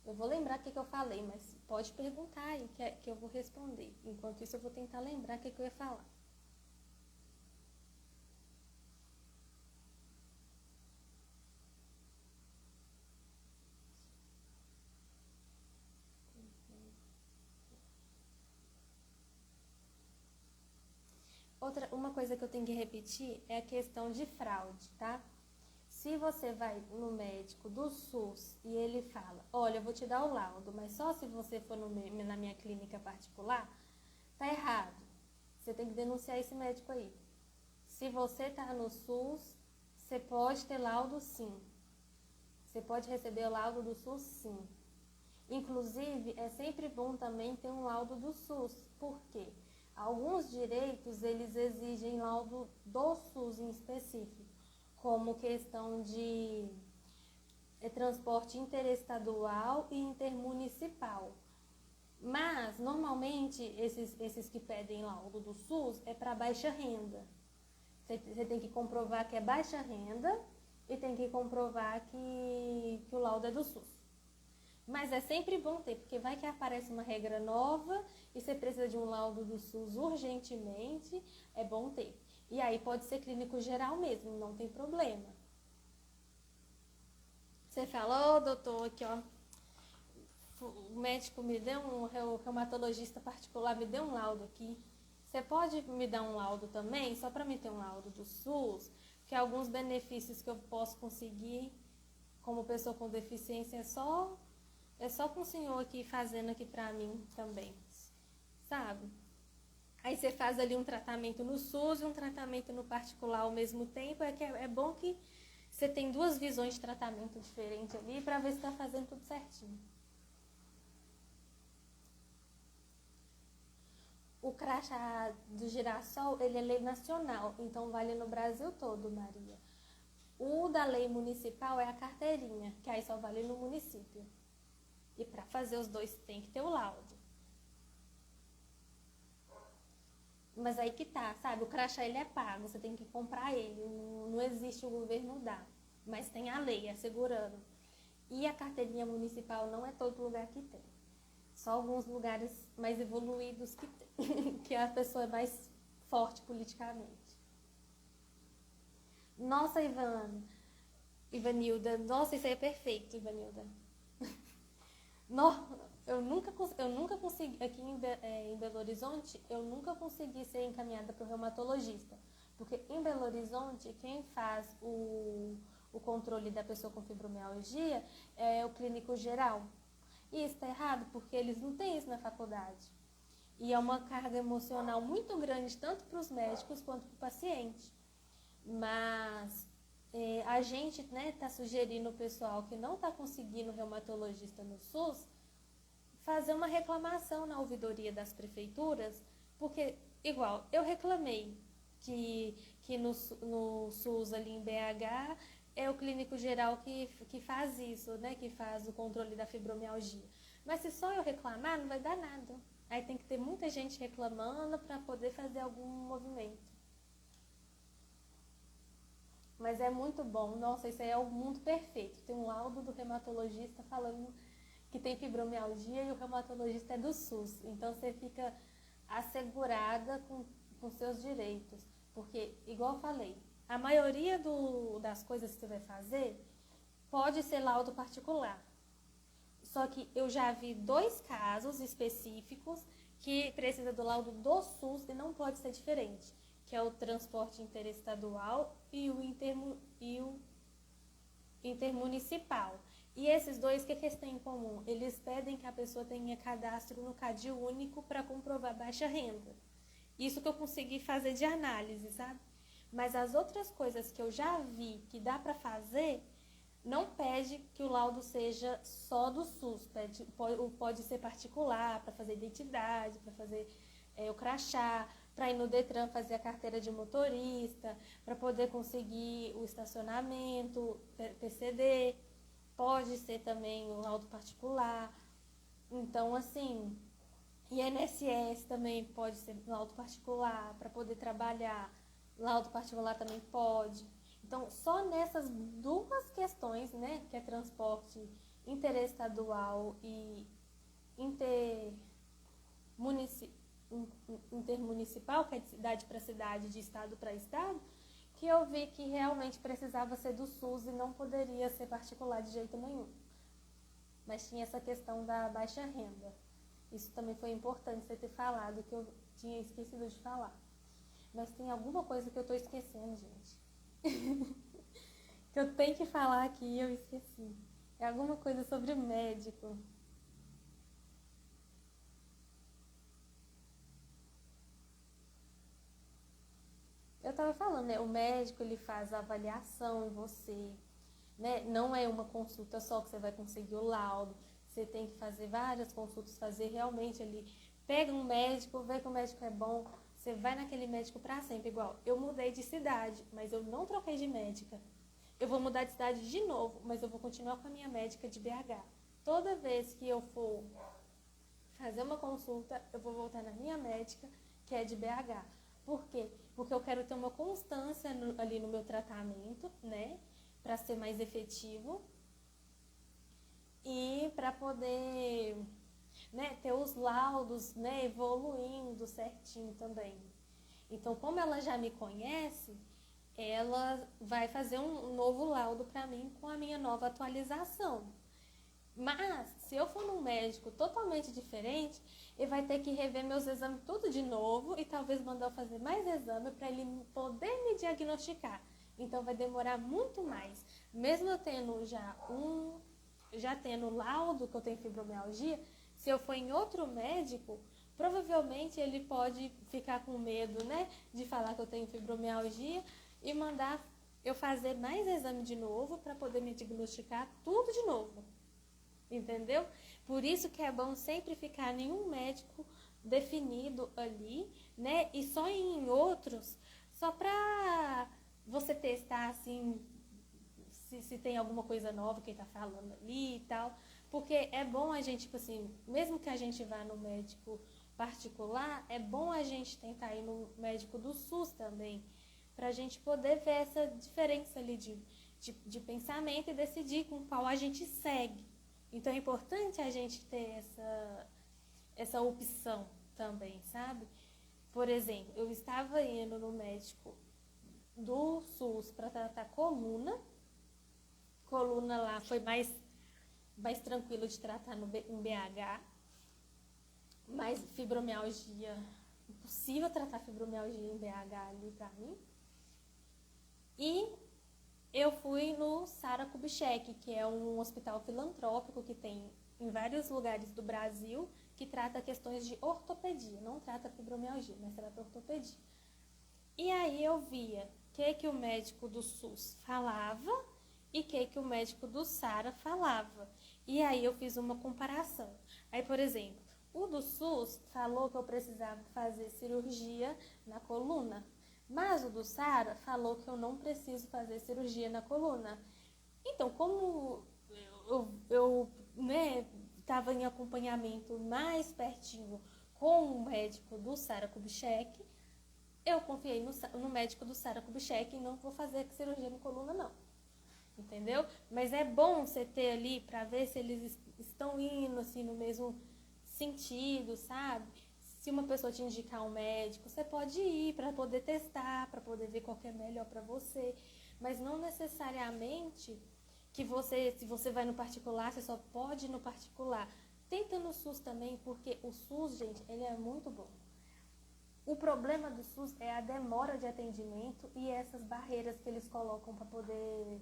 Eu vou lembrar o que eu falei, mas pode perguntar aí que eu vou responder. Enquanto isso, eu vou tentar lembrar o que eu ia falar. Uma coisa que eu tenho que repetir é a questão de fraude, tá? Se você vai no médico do SUS e ele fala, olha, eu vou te dar o laudo, mas só se você for na minha clínica particular, tá errado. Você tem que denunciar esse médico aí. Se você tá no SUS, você pode ter laudo sim. Você pode receber o laudo do SUS sim. Inclusive, é sempre bom também ter um laudo do SUS. Por quê? Alguns direitos, eles exigem laudo do SUS em específico, como questão de transporte interestadual e intermunicipal. Mas, normalmente, esses que pedem laudo do SUS é para baixa renda. Você tem que comprovar que é baixa renda e tem que comprovar que o laudo é do SUS. Mas é sempre bom ter, porque vai que aparece uma regra nova e você precisa de um laudo do SUS urgentemente, é bom ter. E aí pode ser clínico geral mesmo, não tem problema. Você fala, ô doutor, aqui ó, o médico me deu o reumatologista particular me deu um laudo aqui. Você pode me dar um laudo também, só para me ter um laudo do SUS, que alguns benefícios que eu posso conseguir como pessoa com deficiência é só com o senhor aqui fazendo aqui para mim também, sabe? Aí você faz ali um tratamento no SUS e um tratamento no particular ao mesmo tempo. É bom que você tem duas visões de tratamento diferentes ali para ver se está fazendo tudo certinho. O crachá do Girassol, ele é lei nacional, então vale no Brasil todo, Maria. O da lei municipal é a carteirinha, que aí só vale no município. E para fazer os dois tem que ter o laudo. Mas aí que tá, sabe? O crachá ele é pago, você tem que comprar ele. Não existe o governo dar. Mas tem a lei assegurando. E a carteirinha municipal não é todo lugar que tem. Só alguns lugares mais evoluídos que tem. Que a pessoa é mais forte politicamente. Nossa, Ivanilda. Nossa, isso aí é perfeito, Ivanilda. Eu nunca consegui, aqui em Belo Horizonte, eu nunca consegui ser encaminhada para o reumatologista. Porque em Belo Horizonte, quem faz o controle da pessoa com fibromialgia é o clínico geral. E isso está errado, porque eles não têm isso na faculdade. E é uma carga emocional muito grande, tanto para os médicos quanto para o paciente. Mas a gente está sugerindo o pessoal que não está conseguindo reumatologista no SUS fazer uma reclamação na ouvidoria das prefeituras, porque, igual, eu reclamei que no SUS ali em BH é o clínico geral que faz isso, né, que faz o controle da fibromialgia. Mas se só eu reclamar, não vai dar nada. Aí tem que ter muita gente reclamando para poder fazer algum movimento. Mas é muito bom. Nossa, isso aí é o mundo perfeito. Tem um laudo do reumatologista falando que tem fibromialgia e o reumatologista é do SUS. Então você fica assegurada com seus direitos. Porque, igual eu falei, a maioria das coisas que você vai fazer pode ser laudo particular. Só que eu já vi 2 casos específicos que precisa do laudo do SUS e não pode ser diferente, que é o transporte interestadual e o intermunicipal. E esses dois, o que eles têm em comum? Eles pedem que a pessoa tenha cadastro no CAD único para comprovar baixa renda. Isso que eu consegui fazer de análise, sabe? Mas as outras coisas que eu já vi que dá para fazer, não pede que o laudo seja só do SUS. Pode ser particular, para fazer identidade, para fazer o crachá, para ir no Detran fazer a carteira de motorista, para poder conseguir o estacionamento, PCD. Pode ser também o laudo particular. Então, assim, INSS também pode ser laudo particular para poder trabalhar. Laudo particular também pode. Então, só nessas 2 questões, né, que é transporte interestadual e intermunicipal, que é de cidade para cidade, de estado para estado, que eu vi que realmente precisava ser do SUS e não poderia ser particular de jeito nenhum. Mas tinha essa questão da baixa renda. Isso também foi importante você ter falado, que eu tinha esquecido de falar. Mas tem alguma coisa que eu estou esquecendo, gente. Que eu tenho que falar aqui e eu esqueci. É alguma coisa sobre o médico. Eu estava falando, né? O médico, ele faz a avaliação em você, né? Não é uma consulta só que você vai conseguir o laudo. Você tem que fazer várias consultas, fazer realmente ali. Pega um médico, vê que o médico é bom, você vai naquele médico para sempre. Igual, eu mudei de cidade, mas eu não troquei de médica. Eu vou mudar de cidade de novo, mas eu vou continuar com a minha médica de BH. Toda vez que eu for fazer uma consulta, eu vou voltar na minha médica, que é de BH. Por quê? Porque eu quero ter uma constância ali no meu tratamento, né? Para ser mais efetivo e para poder, né, ter os laudos, né, evoluindo certinho também. Então, como ela já me conhece, ela vai fazer um novo laudo para mim com a minha nova atualização. Mas, se eu for num médico totalmente diferente, ele vai ter que rever meus exames tudo de novo e talvez mandar eu fazer mais exame para ele poder me diagnosticar. Então, vai demorar muito mais. Mesmo eu tendo já tendo laudo que eu tenho fibromialgia, se eu for em outro médico, provavelmente ele pode ficar com medo, né, de falar que eu tenho fibromialgia e mandar eu fazer mais exame de novo para poder me diagnosticar tudo de novo. Entendeu? Por isso que é bom sempre ficar em um médico definido ali, né? E só em outros, só pra você testar, assim, se tem alguma coisa nova que ele tá falando ali e tal. Porque é bom a gente, tipo assim, mesmo que a gente vá no médico particular, é bom a gente tentar ir no médico do SUS também, pra gente poder ver essa diferença ali de pensamento e decidir com qual a gente segue. Então é importante a gente ter essa opção também, sabe? Por exemplo, eu estava indo no médico do SUS para tratar coluna. Coluna lá foi mais tranquilo de tratar em BH. Mas fibromialgia, impossível tratar fibromialgia em BH ali para mim. E eu fui no Sara Kubitschek, que é um hospital filantrópico que tem em vários lugares do Brasil, que trata questões de ortopedia. Não trata fibromialgia, mas trata ortopedia. E aí eu via o que o médico do SUS falava e o que o médico do Sara falava. E aí eu fiz uma comparação. Aí, por exemplo, o do SUS falou que eu precisava fazer cirurgia na coluna. Mas o do Sara falou que eu não preciso fazer cirurgia na coluna. Então, como eu estava em acompanhamento mais pertinho com o médico do Sara Kubitschek, eu confiei no médico do Sara Kubitschek e não vou fazer cirurgia na coluna, não. Entendeu? Mas é bom você ter ali para ver se eles estão indo assim, no mesmo sentido, sabe? Se uma pessoa te indicar um médico, você pode ir para poder testar, para poder ver qual que é melhor para você. Mas não necessariamente que se você vai no particular, você só pode ir no particular. Tenta no SUS também, porque o SUS, gente, ele é muito bom. O problema do SUS é a demora de atendimento e essas barreiras que eles colocam para poder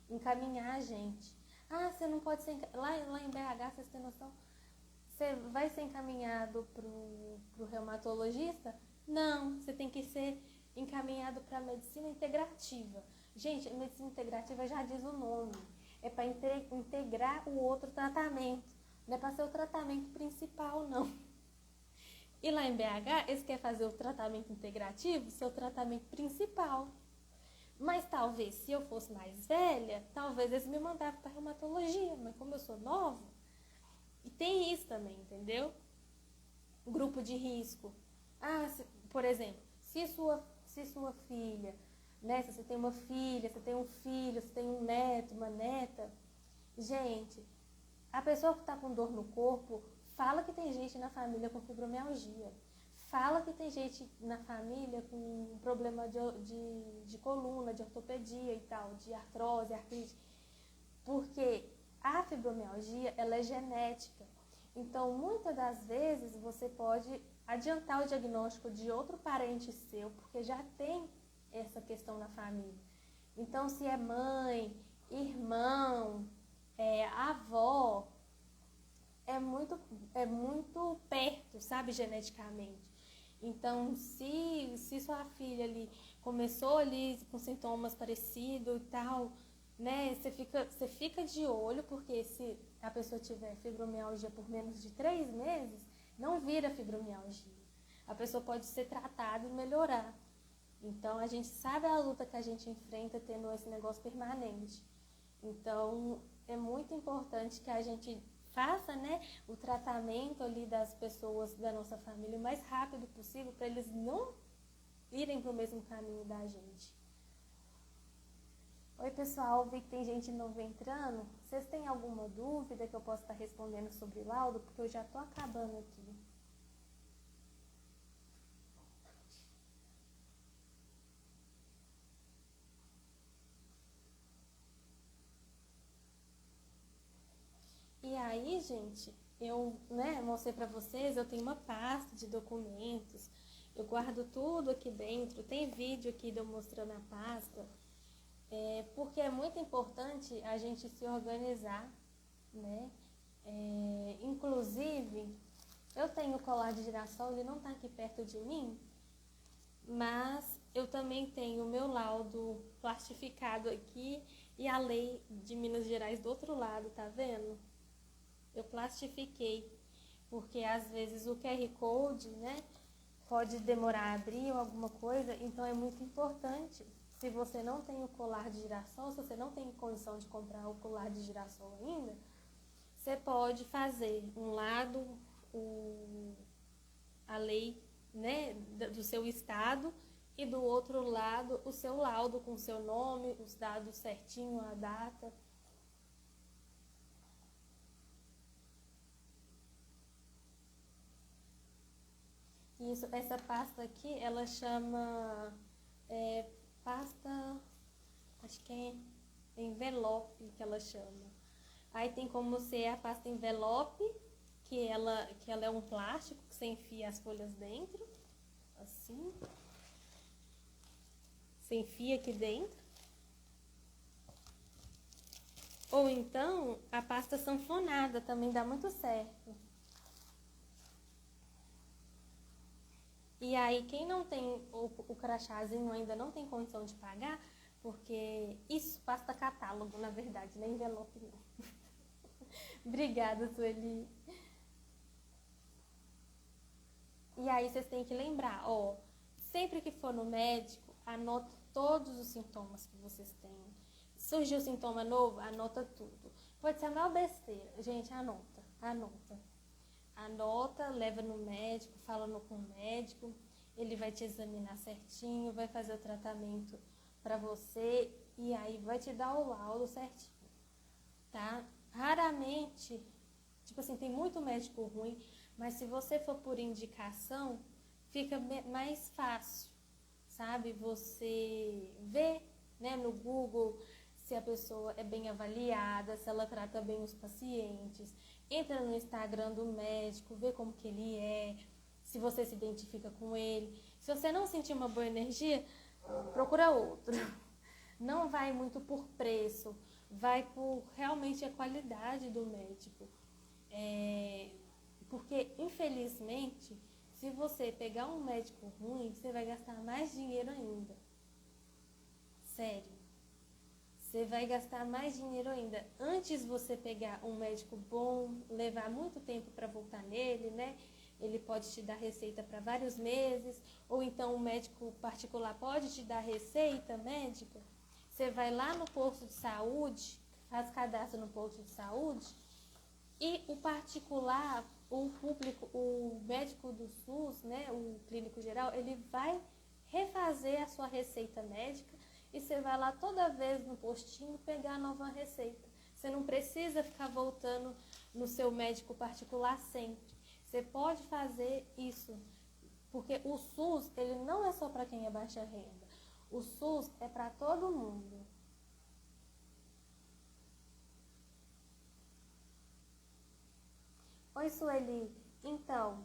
encaminhar a gente. Ah, você não pode ser... Lá em BH, vocês têm noção? Você vai ser encaminhado para o reumatologista? Não, você tem que ser encaminhado para a medicina integrativa. Gente, a medicina integrativa já diz o nome. É para integrar o outro tratamento. Não é para ser o tratamento principal, não. E lá em BH, eles querem fazer o tratamento integrativo, seu tratamento principal. Mas talvez, se eu fosse mais velha, talvez eles me mandavam para reumatologia. Mas como eu sou nova, e tem isso também, entendeu? Grupo de risco. Por exemplo, se sua filha, né? Se você tem uma filha, você tem um filho, você tem um neto, uma neta. Gente, a pessoa que está com dor no corpo, fala que tem gente na família com fibromialgia. Fala que tem gente na família com problema de coluna, de ortopedia e tal, de artrose, artrite. Porque a fibromialgia, ela é genética. Então, muitas das vezes, você pode adiantar o diagnóstico de outro parente seu, porque já tem essa questão na família. Então, se é mãe, irmão, avó, é muito perto, sabe, geneticamente. Então, se sua filha ali começou ali com sintomas parecidos e tal, né, você fica de olho, porque se a pessoa tiver fibromialgia por menos de 3 meses, não vira fibromialgia. A pessoa pode ser tratada e melhorar. Então, a gente sabe a luta que a gente enfrenta tendo esse negócio permanente. Então, é muito importante que a gente faça, né, o tratamento ali das pessoas da nossa família o mais rápido possível, para eles não irem para o mesmo caminho da gente. Oi, pessoal, vi que tem gente nova entrando. Vocês têm alguma dúvida que eu possa estar respondendo sobre laudo? Porque eu já estou acabando aqui. aí, gente, eu, né, mostrei pra vocês, eu tenho uma pasta de documentos, eu guardo tudo aqui dentro, tem vídeo aqui de eu mostrando a pasta, porque é muito importante a gente se organizar, né? Inclusive, eu tenho o colar de girassol, ele não tá aqui perto de mim, mas eu também tenho o meu laudo plastificado aqui e a lei de Minas Gerais do outro lado, tá vendo? Eu plastifiquei, porque às vezes o QR Code, né, pode demorar a abrir ou alguma coisa, então é muito importante. Se você não tem o colar de girassol, se você não tem condição de comprar o colar de girassol ainda, você pode fazer um lado a lei, né, do seu estado e do outro lado o seu laudo com o seu nome, os dados certinho, a data. Isso, essa pasta aqui, ela chama pasta, acho que é envelope que ela chama. Aí tem como ser a pasta envelope, que ela é um plástico que você enfia as folhas dentro, assim. Você enfia aqui dentro. Ou então, a pasta sanfonada também dá muito certo. E aí, quem não tem o crachazinho ainda não tem condição de pagar, porque isso, pasta catálogo, na verdade, nem envelope não. Obrigada, Sueli. E aí, vocês têm que lembrar, ó, sempre que for no médico, anota todos os sintomas que vocês têm. Surgiu sintoma novo, anota tudo. Pode ser a maior besteira. Gente, anota. Anota, leva no médico, fala com o médico, ele vai te examinar certinho, vai fazer o tratamento pra você e aí vai te dar o laudo certinho, tá? Raramente, tipo assim, tem muito médico ruim, mas se você for por indicação, fica mais fácil, sabe? Você vê, né, no Google se a pessoa é bem avaliada, se ela trata bem os pacientes. Entra no Instagram do médico, vê como que ele é, se você se identifica com ele. Se você não sentir uma boa energia, procura outro. Não vai muito por preço, vai por realmente a qualidade do médico. Porque, infelizmente, se você pegar um médico ruim, você vai gastar mais dinheiro ainda. Sério. Você vai gastar mais dinheiro ainda. Antes você pegar um médico bom, levar muito tempo para voltar nele, né? Ele pode te dar receita para vários meses, ou então um médico particular pode te dar receita médica. Você vai lá no posto de saúde, faz cadastro no posto de saúde, e o particular, o público, o médico do SUS, né, o clínico geral, ele vai refazer a sua receita médica e você vai lá toda vez no postinho pegar a nova receita. Você não precisa ficar voltando no seu médico particular sempre. Você pode fazer isso, porque o SUS, ele não é só para quem é baixa renda. O SUS é para todo mundo. Oi, Sueli. Então,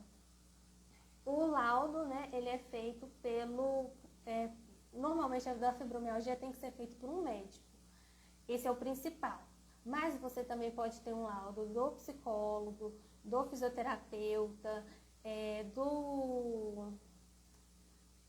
o laudo, né, ele é feito normalmente a da fibromialgia tem que ser feito por um médico. Esse é o principal. Mas você também pode ter um laudo do psicólogo, do fisioterapeuta,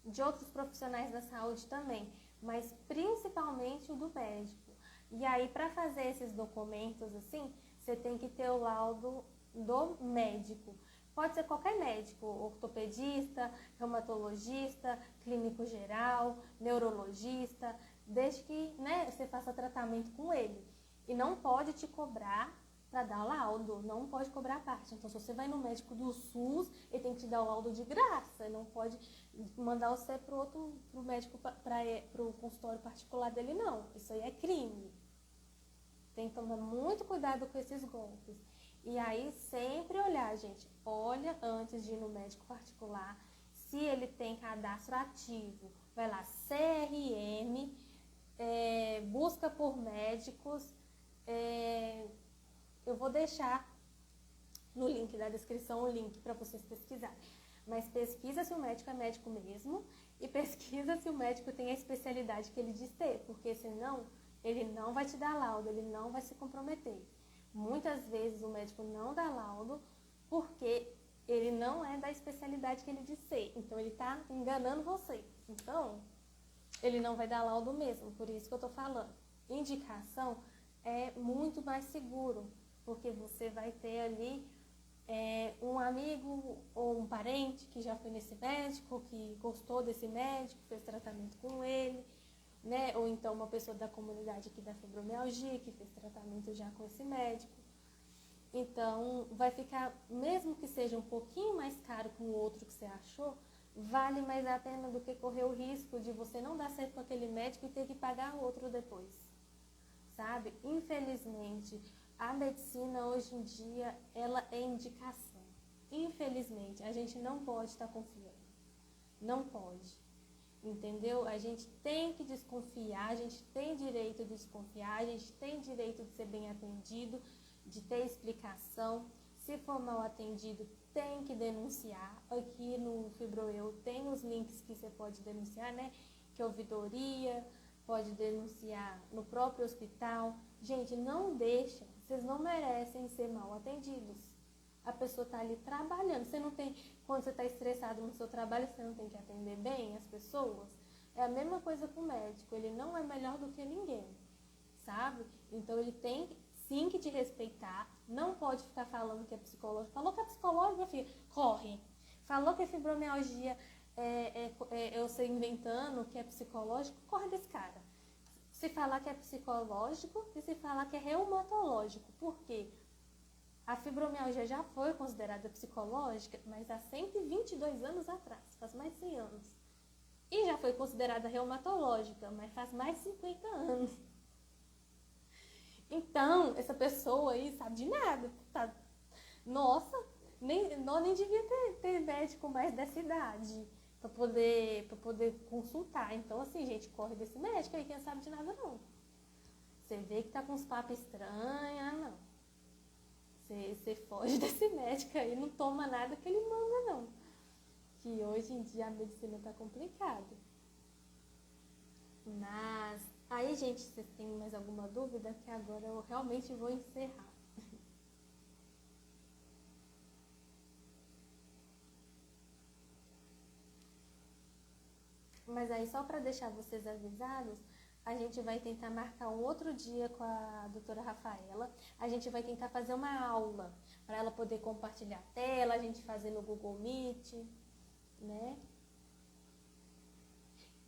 de outros profissionais da saúde também, mas principalmente o do médico. E aí, para fazer esses documentos assim, você tem que ter o laudo do médico. Pode ser qualquer médico, ortopedista, reumatologista, clínico geral, neurologista, desde que, né, você faça tratamento com ele. E não pode te cobrar para dar laudo, não pode cobrar a parte. Então, se você vai no médico do SUS, ele tem que te dar o laudo de graça, ele não pode mandar você pro médico, pro consultório particular dele, não. Isso aí é crime. Tem que tomar muito cuidado com esses golpes. E aí, sempre olhar, gente, olha antes de ir no médico particular, se ele tem cadastro ativo. Vai lá, CRM, busca por médicos. Eu vou deixar no link da descrição o link para vocês pesquisarem. Mas pesquisa se o médico é médico mesmo e pesquisa se o médico tem a especialidade que ele diz ter, porque senão ele não vai te dar laudo, ele não vai se comprometer. Muitas vezes o médico não dá laudo porque ele não é da especialidade que ele diz ser. Então ele está enganando você. Então ele não vai dar laudo mesmo, por isso que eu estou falando. Indicação é muito mais seguro, porque você vai ter ali um amigo ou um parente que já foi nesse médico, que gostou desse médico, fez tratamento com ele, né? Ou então uma pessoa da comunidade aqui da fibromialgia que fez tratamento já com esse médico. Então vai ficar, mesmo que seja um pouquinho mais caro que o outro que você achou, vale mais a pena do que correr o risco de você não dar certo com aquele médico e ter que pagar outro depois, sabe? Infelizmente, a medicina hoje em dia, ela é indicação. Infelizmente, a gente não pode estar confiando. Não pode. Entendeu? A gente tem que desconfiar, a gente tem direito de desconfiar, a gente tem direito de ser bem atendido, de ter explicação. Se for mal atendido, tem que denunciar. Aqui no FibroEU tem os links que você pode denunciar, né? Que é ouvidoria, pode denunciar no próprio hospital. Gente, não deixa, vocês não merecem ser mal atendidos. A pessoa está ali trabalhando. Você não tem, quando você está estressado no seu trabalho, você não tem que atender bem as pessoas. É a mesma coisa com o médico, ele não é melhor do que ninguém, sabe? Então ele tem sim que te respeitar, não pode ficar falando que é psicológico. Falou que é psicológico, meu filho, corre. Falou que é fibromialgia, eu sei inventando que é psicológico, corre desse cara. Se falar que é psicológico e se falar que é reumatológico. Por quê? A fibromialgia já foi considerada psicológica, mas há 122 anos atrás, faz mais de 100 anos. E já foi considerada reumatológica, mas faz mais de 50 anos. Então, essa pessoa aí sabe de nada. Tá? Nossa, nós nem devia ter médico mais dessa idade para poder consultar. Então, assim, gente, corre desse médico aí, quem não sabe de nada não. Você vê que tá com uns papos estranhos, não. Você foge desse médico aí, não toma nada que ele manda, não. Que hoje em dia a medicina tá complicada. Mas, aí, gente, vocês têm mais alguma dúvida? Que agora eu realmente vou encerrar. Mas aí, só para deixar vocês avisados, a gente vai tentar marcar um outro dia com a doutora Rafaela. A gente vai tentar fazer uma aula para ela poder compartilhar a tela, a gente fazer no Google Meet, né?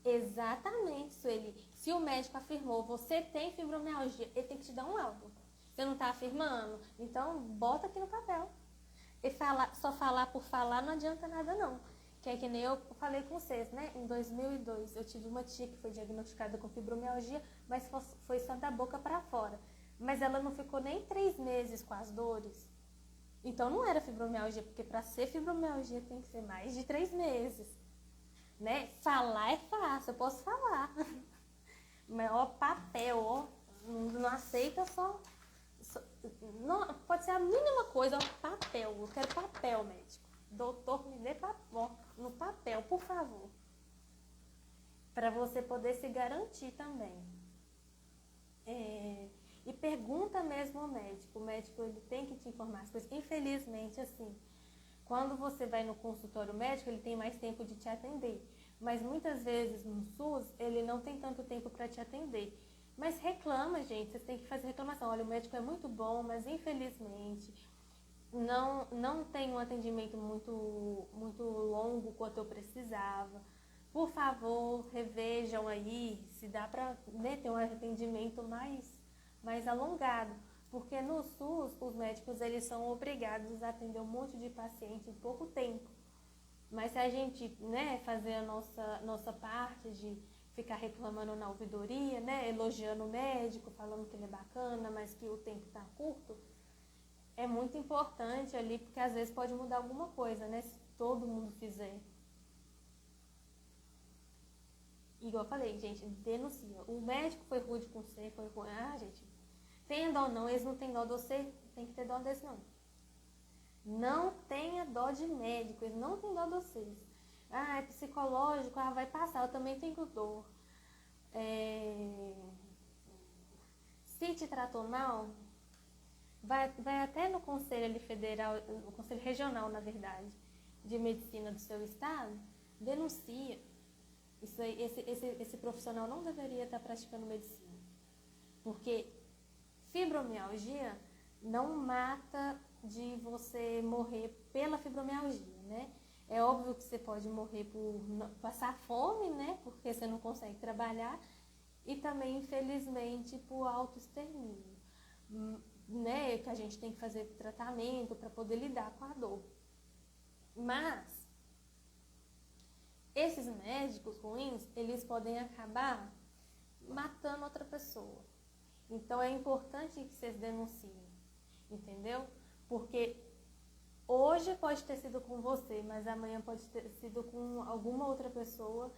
Exatamente, Sueli. Se o médico afirmou, você tem fibromialgia, ele tem que te dar um laudo. Você não está afirmando? Então, bota aqui no papel. E só falar por falar não adianta nada, não. Que é que nem eu falei com vocês, né? Em 2002, eu tive uma tia que foi diagnosticada com fibromialgia, mas foi só da boca para fora. Mas ela não ficou nem 3 meses com as dores. Então, não era fibromialgia, porque para ser fibromialgia tem que ser mais de 3 meses. Né? Falar é fácil, eu posso falar. Mas, ó, papel, ó, não aceita só não, pode ser a mínima coisa, ó, papel. Eu quero papel, médico. Doutor, me dê papel, no papel, por favor. Para você poder se garantir também. E pergunta mesmo ao médico. O médico ele tem que te informar as coisas. Infelizmente, assim, quando você vai no consultório médico, ele tem mais tempo de te atender. Mas muitas vezes no SUS, ele não tem tanto tempo para te atender. Mas reclama, gente, vocês têm que fazer reclamação. Olha, o médico é muito bom, mas infelizmente não tem um atendimento muito longo quanto eu precisava. Por favor, revejam aí se dá para, né, ter um atendimento mais alongado. Porque no SUS, os médicos eles são obrigados a atender um monte de paciente em pouco tempo. Mas se a gente, né, fazer a nossa parte de ficar reclamando na ouvidoria, né, elogiando o médico, falando que ele é bacana, mas que o tempo está curto, é muito importante ali, porque às vezes pode mudar alguma coisa, né, se todo mundo fizer. Igual eu falei, gente, denuncia. O médico foi rude com você, foi rude. Ah, gente, tem dó não, eles não têm dó de você, tem que ter dó desse não. Não tenha dó de médico, eles não têm dó de vocês. Ah, é psicológico, ah, vai passar, eu também tenho dor. Se te tratou mal, vai até no conselho ali federal, no conselho regional, na verdade, de medicina do seu estado, denuncia. Isso aí, esse profissional não deveria estar praticando medicina. Porque fibromialgia não mata de você morrer pela fibromialgia, né? É óbvio que você pode morrer por passar fome, né? Porque você não consegue trabalhar. E também, infelizmente, por autoextermínio, né? Que a gente tem que fazer tratamento para poder lidar com a dor. Mas esses médicos ruins, eles podem acabar matando outra pessoa. Então é importante que vocês denunciem, entendeu? Porque hoje pode ter sido com você, mas amanhã pode ter sido com alguma outra pessoa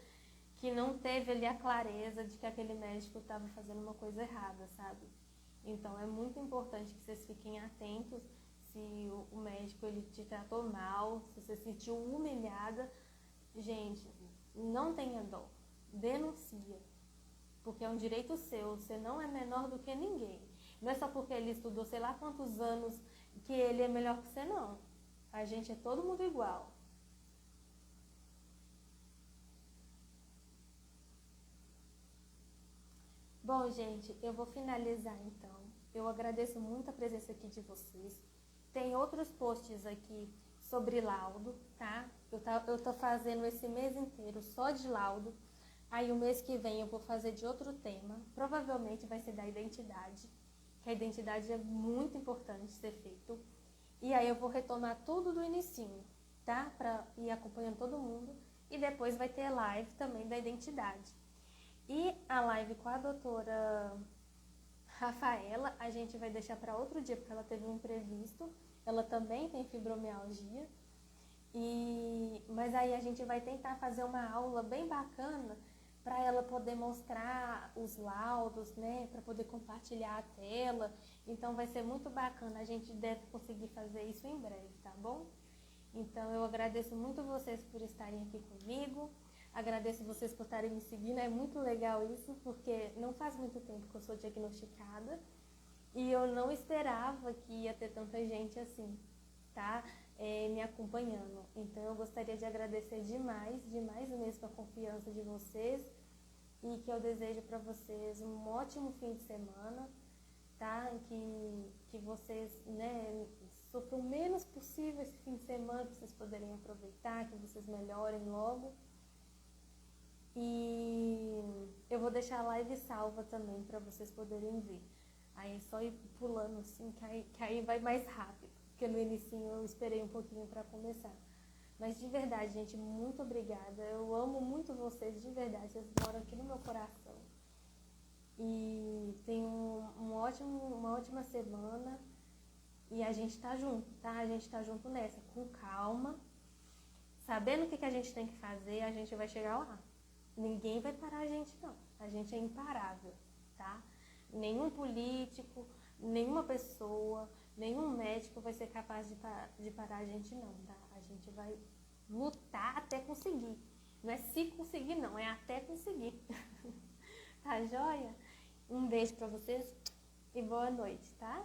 que não teve ali a clareza de que aquele médico estava fazendo uma coisa errada, sabe? Então é muito importante que vocês fiquem atentos se o médico ele te tratou mal, se você se sentiu humilhada. Gente, não tenha dó, denuncia, porque é um direito seu, você não é menor do que ninguém. Não é só porque ele estudou sei lá quantos anos que ele é melhor que você, não. A gente é todo mundo igual. Bom, gente, eu vou finalizar então. Eu agradeço muito a presença aqui de vocês. Tem outros posts aqui sobre laudo, tá? Eu tô fazendo esse mês inteiro só de laudo. Aí o mês que vem eu vou fazer de outro tema. Provavelmente vai ser da identidade, que a identidade é muito importante ser feito. E aí eu vou retomar tudo do inicinho, tá? Pra ir acompanhando todo mundo. E depois vai ter live também da identidade. E a live com a doutora Rafaela, a gente vai deixar para outro dia, porque ela teve um imprevisto. Ela também tem fibromialgia. Mas aí a gente vai tentar fazer uma aula bem bacana para ela poder mostrar os laudos, né? Para poder compartilhar a tela. Então vai ser muito bacana. A gente deve conseguir fazer isso em breve, tá bom? Então eu agradeço muito vocês por estarem aqui comigo. Agradeço vocês por estarem me seguindo, é muito legal isso, porque não faz muito tempo que eu sou diagnosticada e eu não esperava que ia ter tanta gente assim, tá? Me acompanhando. Então eu gostaria de agradecer demais, demais mesmo a confiança de vocês e que eu desejo para vocês um ótimo fim de semana, tá? Que vocês, né, sofram o menos possível esse fim de semana, para vocês poderem aproveitar, que vocês melhorem logo. E eu vou deixar a live salva também para vocês poderem ver. Aí é só ir pulando assim, que aí vai mais rápido. Porque no inicinho eu esperei um pouquinho para começar. Mas de verdade, gente, muito obrigada. Eu amo muito vocês, de verdade. Vocês moram aqui no meu coração. E tenham uma ótima semana. E a gente tá junto, tá? A gente tá junto nessa, com calma. Sabendo o que a gente tem que fazer, a gente vai chegar lá. Ninguém vai parar a gente, não. A gente é imparável, tá? Nenhum político, nenhuma pessoa, nenhum médico vai ser capaz de parar a gente, não, tá? A gente vai lutar até conseguir. Não é se conseguir, não. É até conseguir. Tá joia? Um beijo pra vocês e boa noite, tá?